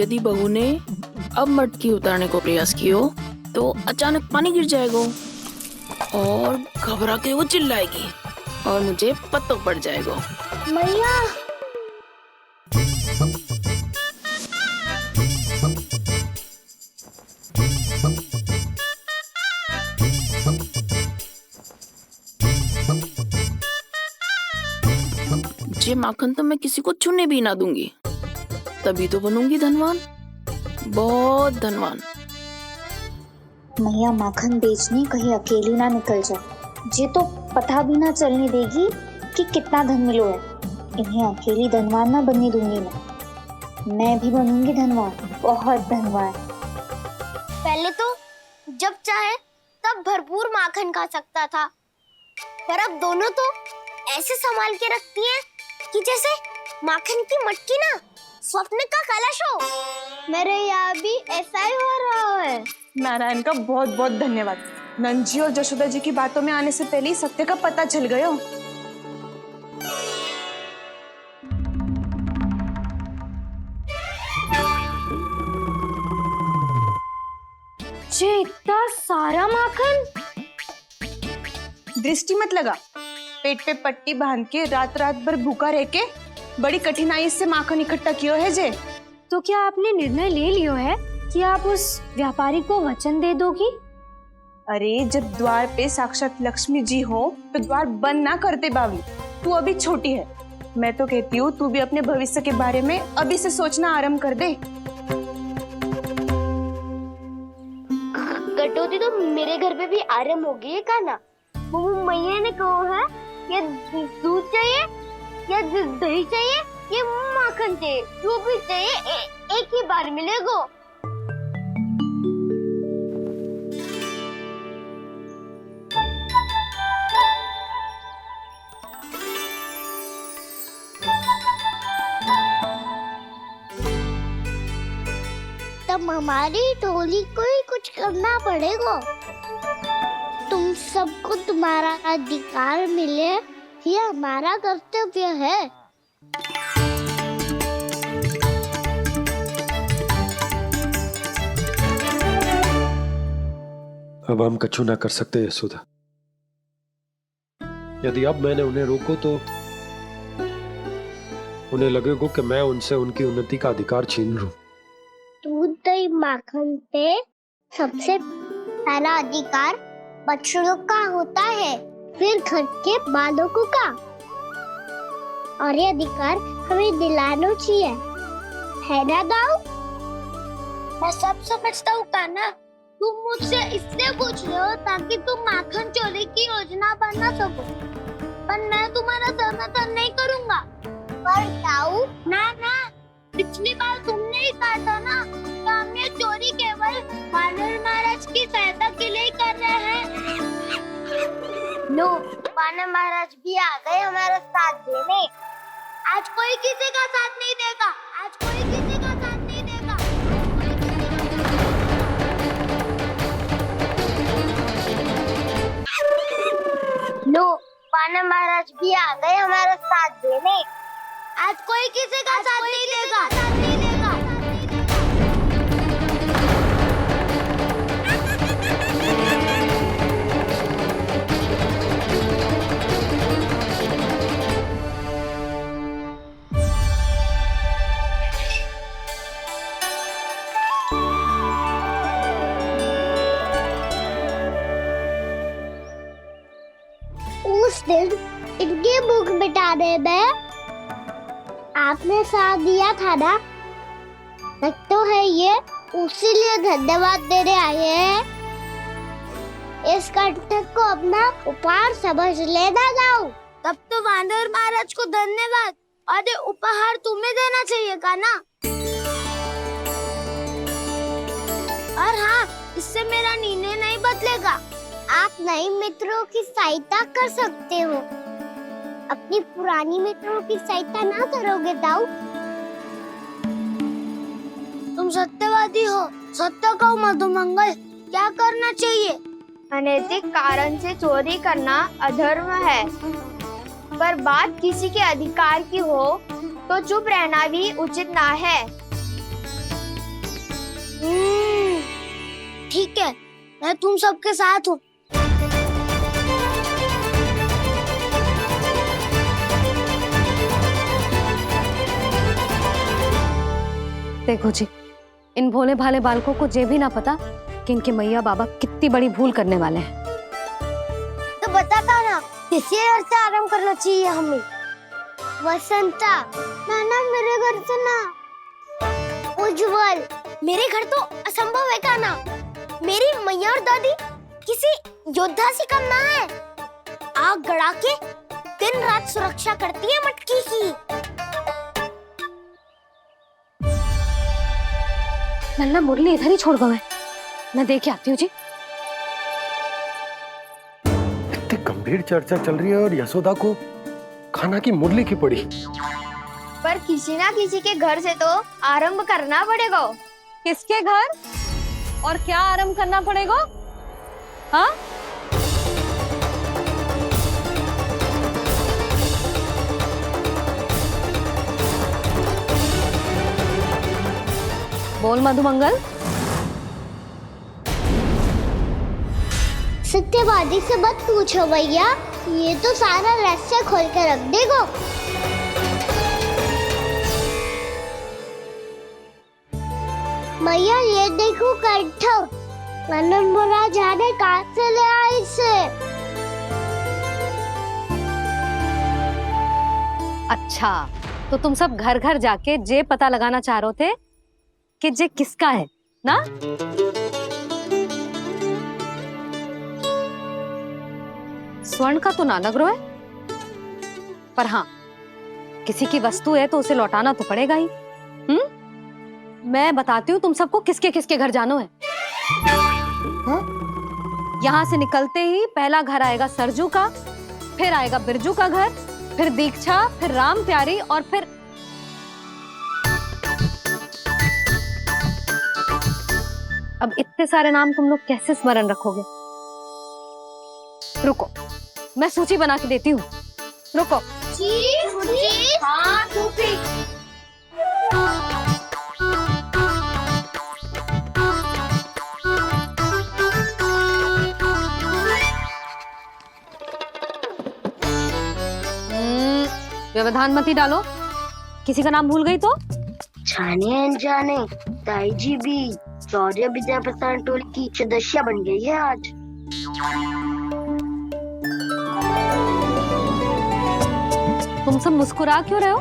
Speaker 9: यदि बहू ने अब मटकी उतारने को प्रयास किया तो अचानक पानी गिर जाएगा और घबरा के वो चिल्लाएगी और मुझे पता पड़ जाएगा।
Speaker 4: मैया
Speaker 9: ये माखन तो मैं किसी को छूने भी ना दूंगी, तभी तो बनूंगी धनवान, बहुत धनवान।
Speaker 10: मैया माखन बेचने कहीं अकेली ना निकल जाए। जे तो पता भी ना चलने देगी कि कितना धन मिलो है। इन्हें अकेली धनवान ना बनने दूंगी मैं भी बनूंगी धनवान, बहुत धनवान।
Speaker 4: पहले तो जब चाहे तब भरपूर माखन खा सकता था, पर अब दोनों तो ऐसे संभाल के रखती हैं कि जैसे माखन की मटकी ना स्वप्न का कलश हो। मेरे यहाँ भी ऐसा ही हो रहा है।
Speaker 6: नारायण का बहुत बहुत धन्यवाद। नंजी और जशोदा जी की बातों में आने से पहले ही सत्य का पता चल गया।
Speaker 10: जे इतना सारा माखन।
Speaker 6: दृष्टि मत लगा, पेट पे पट्टी बांध के रात रात भर भूखा रह के बड़ी कठिनाई से माखन इकट्ठा किया है जे।
Speaker 10: तो क्या आपने निर्णय ले लियो है कि आप उस व्यापारी को वचन दे दोगी?
Speaker 6: अरे जब द्वार पे साक्षात लक्ष्मी जी हो तो द्वार बंद ना करते बावली। तू अभी छोटी है, मैं तो कहती हूँ तू भी अपने भविष्य के बारे में अभी से सोचना आरंभ कर दे।
Speaker 4: कटौती तो मेरे घर पे भी आरंभ हो गई है काना। वो मैया ने कहा है या दूध चाहिए या दही चाहिए या माखन चाहिए, जो भी चाहिए एक ही बार मिलेगा। तब हमारी टोली को ही कुछ करना पड़ेगा। तुम सबको तुम्हारा अधिकार मिले, ये हमारा कर्तव्य है।
Speaker 5: अब हम कछु ना कर सकते यशोदा। यदि अब मैंने उन्हें रोको तो उन्हें लगेगा कि मैं उनसे उनकी उन्नति का अधिकार छीन लूं।
Speaker 4: दूध दही माखन पे सबसे पहला अधिकार बछड़ों का होता है, फिर घर के बालकों का, और ये अधिकार हमें दिलाना चाहिए, है ना दाऊ? मैं सब समझता हूँ कान्हा। तुम मुझसे इसलिए पूछ रहे हो ताकि तुम माखन चोरी की योजना बना सको, पर मैं तुम्हारा समर्थन नहीं करूँगा। पर दाऊ ना, पिछली बार तुमने ही कहा था ना कि हम ये चोरी केवल वानर महाराज की सहायता के लिए ही कर रहे हैं। लो, वानर महाराज भी आ गए हमारा साथ देने। आज कोई किसी का साथ नहीं देगा, आज कोई किसी का साथ नहीं देगा। लो, वानर महाराज भी आ गए हमारा साथ देने। आज कोई किसी का साथ नहीं देगा। उस दिन इनकी भूख मिटाने में आपने साथ दिया था ना, तो है ये उसी लिए धन्यवाद देने आए हैं। इस कर्तव्य को अपना उपहार समझ लेना जाओ। तब तो वानर महाराज को धन्यवाद और ये उपहार तुम्हें देना चाहिए कान्हा। और हाँ, इससे मेरा निर्णय नहीं बदलेगा। आप नए मित्रों की सहायता कर सकते हो, अपनी पुरानी मित्रों की सहायता ना करोगे दाऊ। तुम सत्यवादी हो, सत्य कहो मधुमंगल, क्या करना चाहिए?
Speaker 10: अनैतिक कारण से चोरी करना अधर्म है, पर बात किसी के अधिकार की हो तो चुप रहना भी उचित ना है।
Speaker 4: ठीक है, मैं तुम सबके साथ हूँ।
Speaker 3: देखो जी, इन भोले भाले बालकों को ये भी ना पता कि इनके मैया बाबा कितनी बड़ी भूल करने वाले हैं।
Speaker 4: तो बताता ना, किसी घर से आराम करना चाहिए हमें। वसंता, ना मेरे घर से ना। उज्जवल, मेरे घर तो असंभव है काना। मेरी मैया और दादी किसी योद्धा से कम ना है। आग गड़ा के दिन रात सुरक्षा करती है मटकी की।
Speaker 3: नन्ना मुरली इधर ही छोड़ गए, मैं देख के आती हूँ जी।
Speaker 5: इतनी गंभीर चर्चा चल रही है और यशोदा को खाना की मुरली की पड़ी।
Speaker 4: पर किसी ना किसी के घर से तो आरंभ करना पड़ेगा।
Speaker 3: किसके घर और क्या आरंभ करना पड़ेगा? हाँ, बोल मधुमंगल।
Speaker 4: सत्यवादी से मत पूछो भैया, ये तो सारा रहस्य खोल के रख देगा। भैया ये देखो कंठ, नंदन बोला जाने कहाँ से ले आए इसे।
Speaker 3: अच्छा, तो तुम सब घर घर जाके जे पता लगाना चाह रहे थे कि जे किसका है ना? स्वर्ण का तो ना लग रहा है, पर हाँ, किसी की वस्तु है तो उसे लौटाना तो पड़ेगा ही। मैं बताती हूँ तुम सबको किसके किसके घर जानो है। यहाँ से निकलते ही पहला घर आएगा सरजू का, फिर आएगा बिरजू का घर, फिर दीक्षा, फिर राम प्यारी और फिर अब इतने सारे नाम तुम लोग कैसे स्मरण रखोगे? रुको, मैं सूची बना के देती हूँ। रुको।
Speaker 4: हाँ, सूची।
Speaker 3: व्यवधान मत ही डालो, किसी का नाम भूल गई तो?
Speaker 4: जाने अनजाने ताई जी भी शौर्य विद्या प्रसारण टोली की सदस्य बन गई है आज।
Speaker 3: तुम सब मुस्कुरा क्यों रहे हो?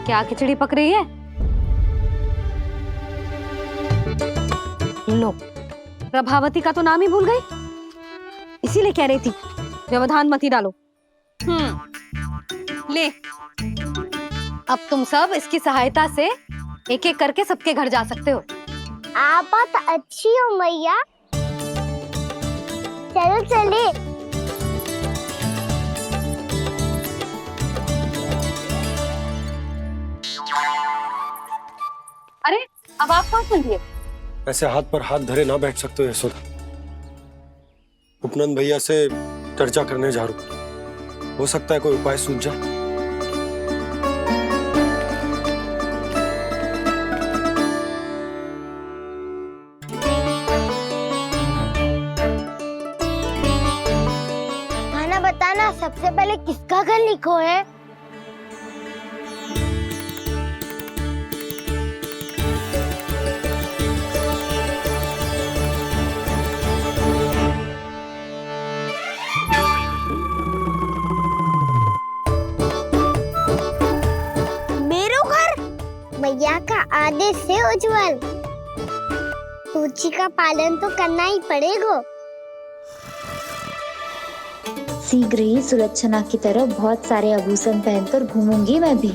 Speaker 3: क्या खिचड़ी पक रही है? लो, प्रभावती का तो नाम ही भूल गई, इसीलिए कह रही थी व्यवधान मत ही डालो। ले, अब तुम सब इसकी सहायता से एक एक करके सबके घर जा सकते हो।
Speaker 4: आप तो अच्छी हो मैया, चलो चले।
Speaker 3: अरे, अब आप कहाँ चलिए?
Speaker 5: ऐसे हाथ पर हाथ धरे ना बैठ सकते हो यशोदा। उपनंद भैया से चर्चा करने जा रहा हूं, हो सकता है कोई उपाय सूझ जाए।
Speaker 4: खाना बताना, सबसे पहले किसका घर लिखो है? भैया का आदेश से उज्जवल, सूची का पालन तो करना ही पड़ेगा।
Speaker 10: शीघ्र ही सुलक्षणा की तरह बहुत सारे आभूषण पहनकर घूमूंगी मैं भी।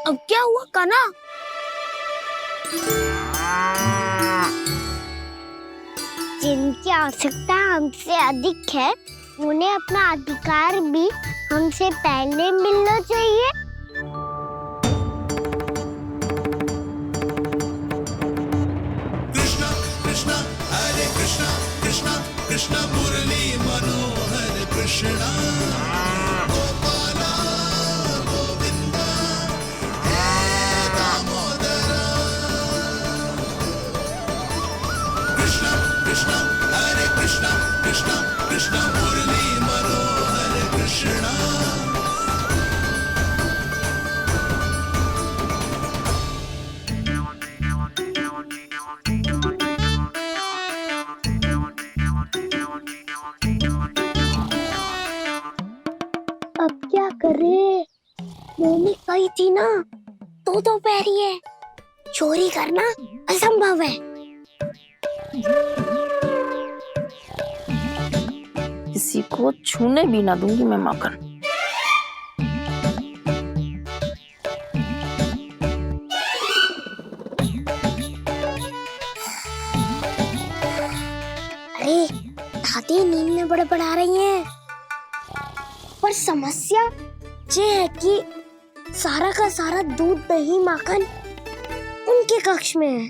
Speaker 4: अब क्या हुआ काना? जिनकी आवश्यकता हमसे अधिक है, उन्हें अपना अधिकार भी हमसे पहले मिलना चाहिए।
Speaker 1: कृष्णा कृष्णा कृष्णा मुरली मनोहर कृष्णा गोपाला गोविंदा हे दामोदरा कृष्णा कृष्णा हरे कृष्णा कृष्णा कृष्णा मुरली मनोहर कृष्णा
Speaker 4: अब क्या करे? मम्मी कही थी ना, दो पैरी है, चोरी करना असंभव है।
Speaker 9: किसी को छूने भी ना दूंगी मैं माखन।
Speaker 4: अरे दादी नींद में बड़बड़ा रही हैं। पर समस्या ये है कि सारा का सारा दूध दही माखन उनके कक्ष में है।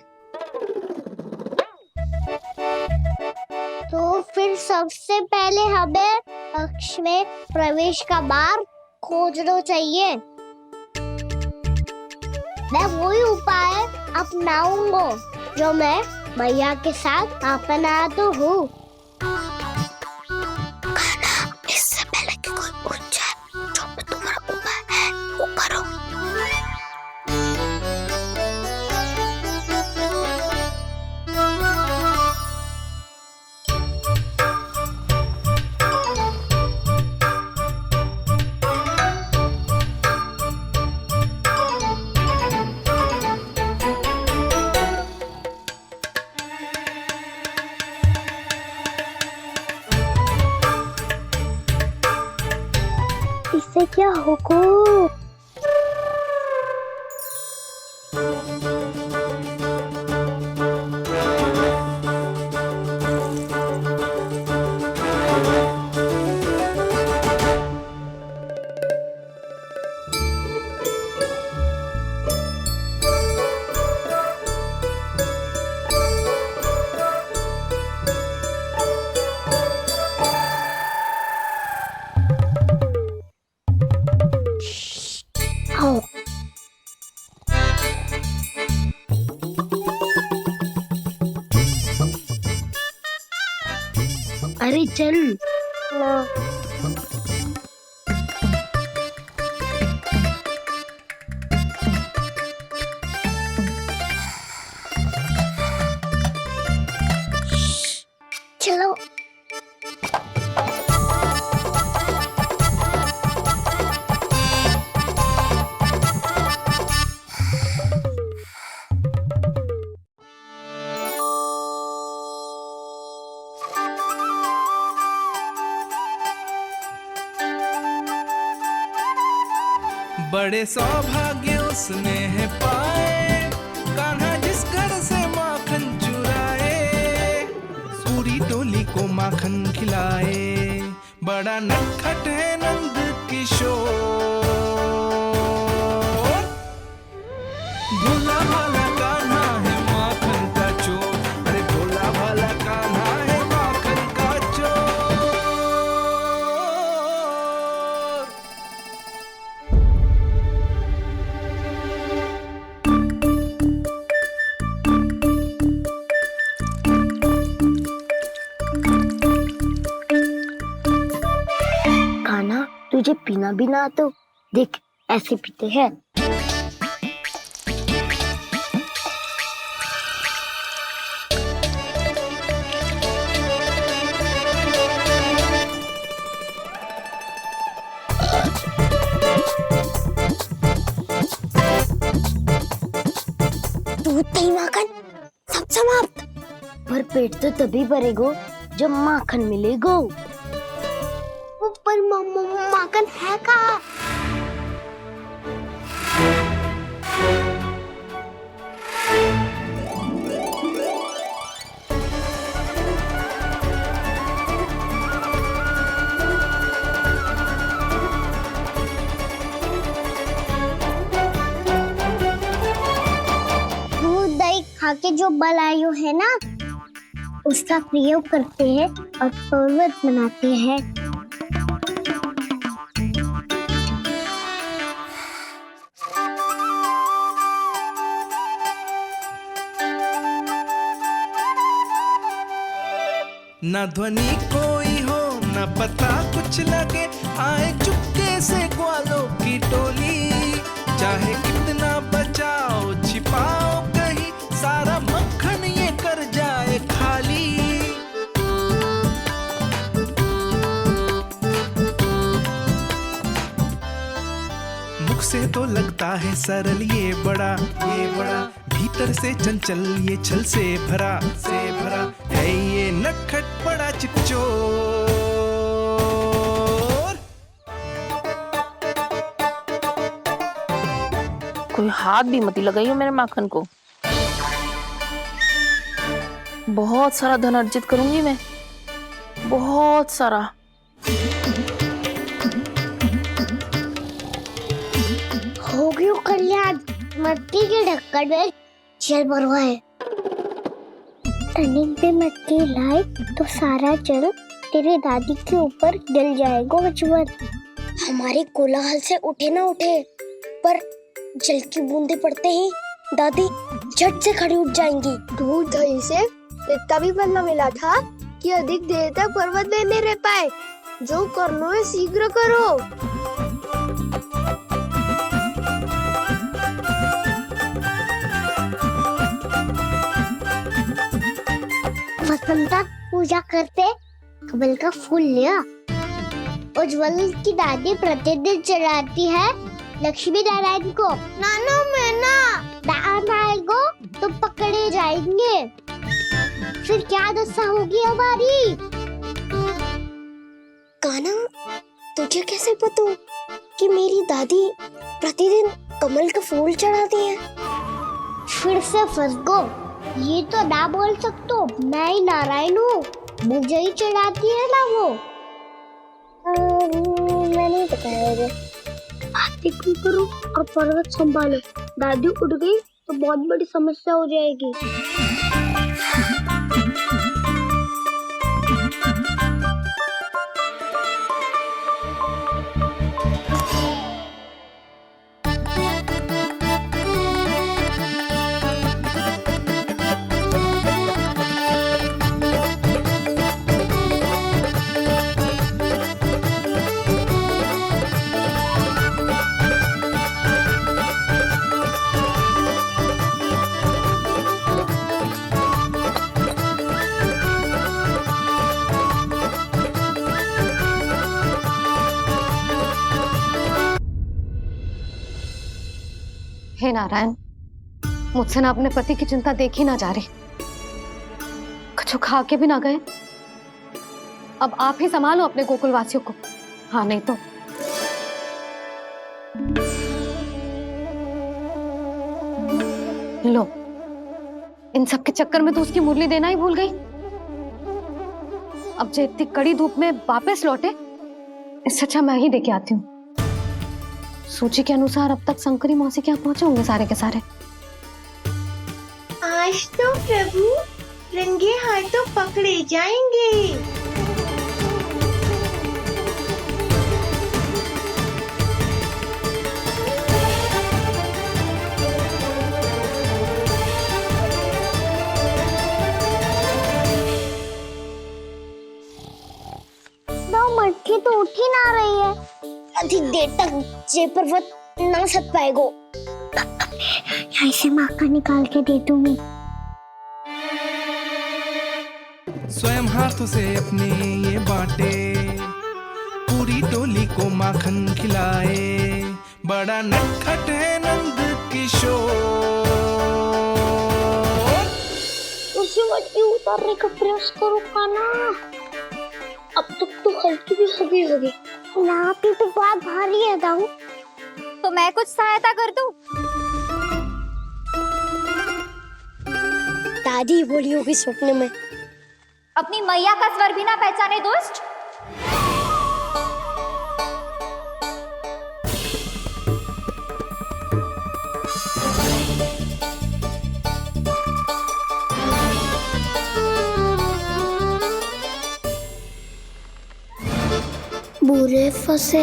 Speaker 4: तो फिर सबसे पहले हमें कक्ष में प्रवेश का मार्ग खोजना चाहिए। मैं वही उपाय अपनाऊंगा जो मैं मैया के साथ अपनाता हूँ। इससे पहले कि कोई पूछ जाए, जो भी तुम्हारा उपाय है वो करो। इससे क्या होगा? आओ। अरे चल ना। चलो।
Speaker 15: बड़े सौभाग्य उसने है पाए, कान्हा जिस घर से माखन चुराए, सूरी डोली को माखन खिलाए, बड़ा नटखट है नंद किशोर। भोला भाला कान्हा है माखन का चोर, अरे भोला भाला कान्हा है माखन का चोर।
Speaker 4: कान्हा तुझे पीना भी ना तो देख ऐसे पीते हैं। दूध दही माखन सब समाप्त। पर पेट तो तभी भरेगो जब माखन मिलेगो। पर माखन है कहाँ? दूध दही खा के जो बल आयु है ना, उसका प्रयोग करते हैं और पर्वत बनाते हैं।
Speaker 15: ना ध्वनि कोई हो ना पता कुछ लगे, आए चुपके से ग्वालों की टोली। चाहे कितना बचाओ छिपाओ कहीं, सारा मक्खन ये कर जाए खाली। मुख से तो लगता है सरल ये बड़ा भीतर से चंचल ये छल से भरा है ये नटखट बड़ा चिकचोर।
Speaker 9: कोई हाथ भी मत लगाइयो मेरे माखन को। बहुत सारा धन अर्जित करूंगी मैं, बहुत सारा।
Speaker 4: हो गयो कल्याण, मट्टी के ढक्कन में जल भरवा है। टनिक पे मट्टी लाए तो सारा जल तेरे दादी के ऊपर डल जाएगा बचवन। हमारे कोलाहल से उठे ना उठे, पर जल की बूंदे पड़ते ही दादी झट से खड़ी उठ जाएंगी। दूध दही से इतना भी बदला मिला था कि अधिक देर तक पर्वत में नहीं रह पाए। जो करना है शीघ्र करो। वसंता पूजा करते कमल का फूल लिया। उज्ज्वल की दादी प्रतिदिन चढ़ाती है लक्ष्मी नारायण को। नाना मैना आएगो तो पकड़े जाएंगे। फिर क्या दशा होगी हमारी? कान्हा, तुझे कैसे पता कि मेरी दादी प्रतिदिन कमल का फूल चढ़ाती है? फिर से फंस गो। ये तो ना बोल सकतो, मैं ही नारायण हूँ, मुझे ही चढ़ाती है ना वो। मैं नहीं बताया। आरती करो और पर्वत संभालो। दादी उठ गई तो बहुत बड़ी समस्या हो जाएगी।
Speaker 3: हे नारायण, मुझसे ना अपने पति की चिंता देखी ना जा रही, कुछ खा के भी ना गए। अब आप ही संभालो अपने गोकुल वासियों को। हाँ, नहीं तो लो, इन सब के चक्कर में तो उसकी मुरली देना ही भूल गई। अब जो इतनी कड़ी धूप में वापस लौटे, इससे अच्छा मैं ही देके आती हूँ। सूची के अनुसार अब तक शंकरी मौसी के यहाँ पहुंचे होंगे सारे के सारे।
Speaker 4: आज तो प्रभु रंगे हाथों पकड़े जाएंगे। 9 मटकी तो उठ ही ना रही है। अधिक देर तक जे पर्वत ना सक पाएगो। यहाँ से माखन निकाल के दे दूंगी।
Speaker 15: स्वयं हाथों से अपने ये बांटे, पूरी टोली को माखन खिलाए। बड़ा नटखट है नंद किशोर।
Speaker 4: उसे मटकी उतारने का प्रयास करो कान्हा। अब तक तो हल्की भी हो गई होगी। नापी तो बहुत भारी है दाऊ।
Speaker 10: तो मैं कुछ सहायता कर दूं?
Speaker 4: दादी बोली होगी सपने में।
Speaker 10: अपनी मैया का स्वर भी ना पहचाने दुष्ट।
Speaker 4: पूरे फंसे।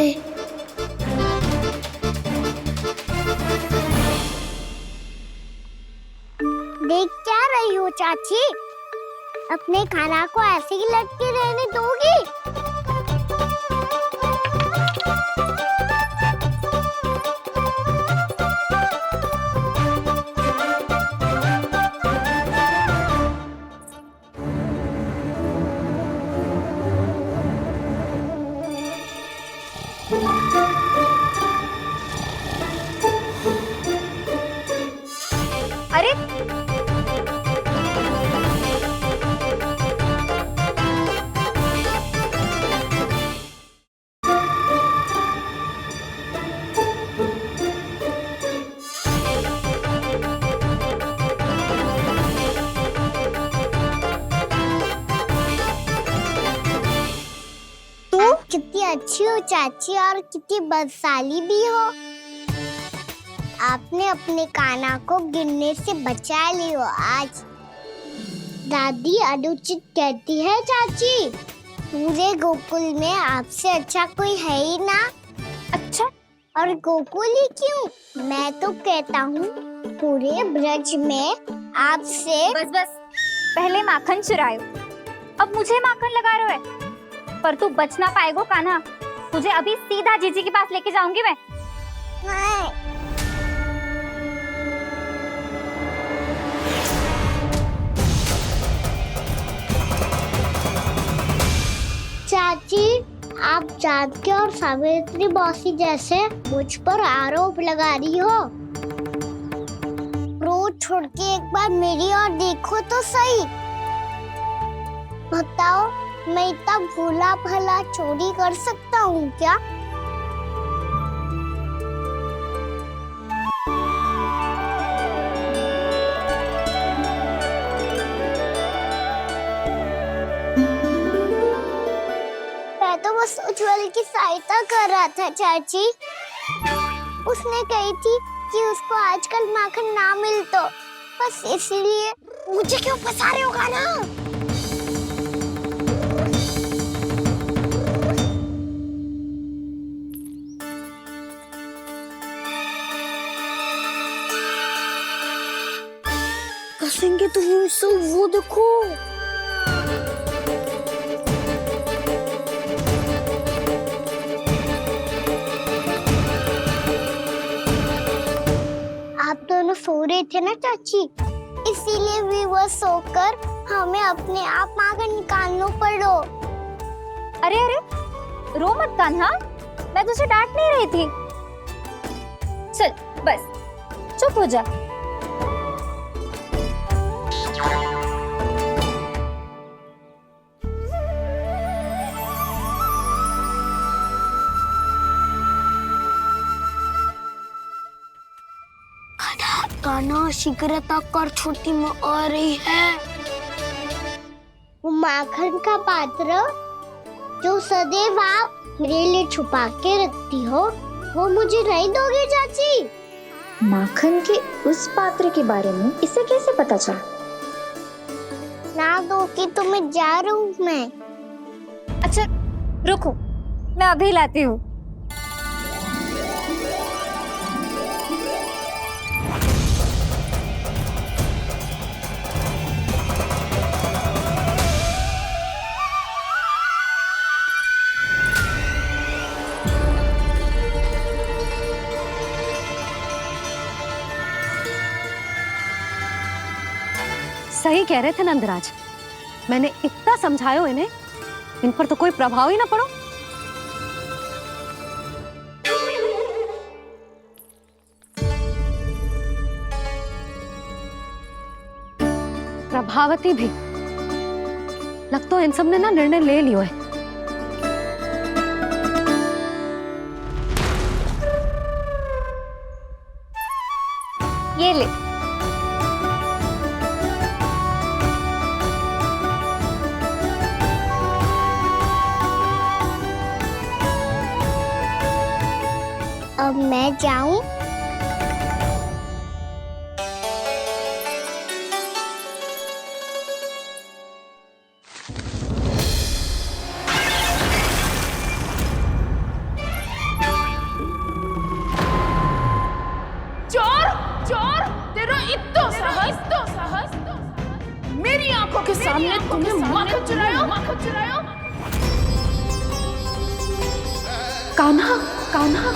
Speaker 4: देख क्या रही हो चाची? अपने खाना को ऐसे ही लटके रहने दोगी?
Speaker 10: अरे
Speaker 4: कितनी अच्छी हो चाची और कितनी बदसाली भी हो। आपने अपने काना को गिरने से बचा ली हो आज। दादी अनुचित कहती है चाची, पूरे गोकुल में आपसे अच्छा कोई है ही ना। अच्छा, और गोकुल ही क्यों, मैं तो कहता हूँ पूरे ब्रज में आपसे।
Speaker 10: बस बस, पहले माखन चुरायो, अब मुझे माखन लगा रहे हो। पर तू बच ना पाएगो कान्हा, तुझे अभी सीधा जीजी के पास लेके जाऊंगी मैं।
Speaker 4: चाची, आप जानकी और सावित्री मौसी जैसे मुझ पर आरोप लगा रही हो। रोज छोड़ के एक बार मेरी ओर देखो तो सही। बताओ, मैं इतना भोला भला चोरी कर सकता हूँ क्या? मैं तो बस उज्जवल की सहायता कर रहा था चाची। उसने कही थी कि उसको आजकल माखन ना मिल तो बस इसलिए। मुझे क्यों फंसा रहे हो ना? फंसेंगे तो वो देखो। आप दोनों सो रहे थे ना चाची, इसीलिए विवश सोकर हमें अपने आप माखन निकालना पड़ो।
Speaker 10: अरे अरे, रो मत कान्हा, मैं तुझे डांट नहीं रही थी। चल बस चुप हो जा।
Speaker 4: कान्हा शीघ्रता कर, छोटी में आ रही है। वो माखन का पात्र जो सदैव आप मेरे लिए छुपा के रखती हो, वो मुझे नहीं दोगे चाची?
Speaker 10: माखन के उस पात्र के बारे में इसे कैसे पता चला?
Speaker 4: ना दोगी तो मैं जा रहा हूँ मैं।
Speaker 10: अच्छा रुको, मैं अभी लाती हूँ।
Speaker 3: सही कह रहे थे नंदराज, मैंने इतना समझायो इन्हें, इन पर तो कोई प्रभाव ही ना पड़ो। प्रभावती भी लगता तो इन सब ने ना निर्णय ले लियो है।
Speaker 10: ये ले।
Speaker 4: अब मैं जाऊं?
Speaker 9: मेरी आंखों के सामने तुमने माखन चुराया।
Speaker 6: कान्हा, कान्हा,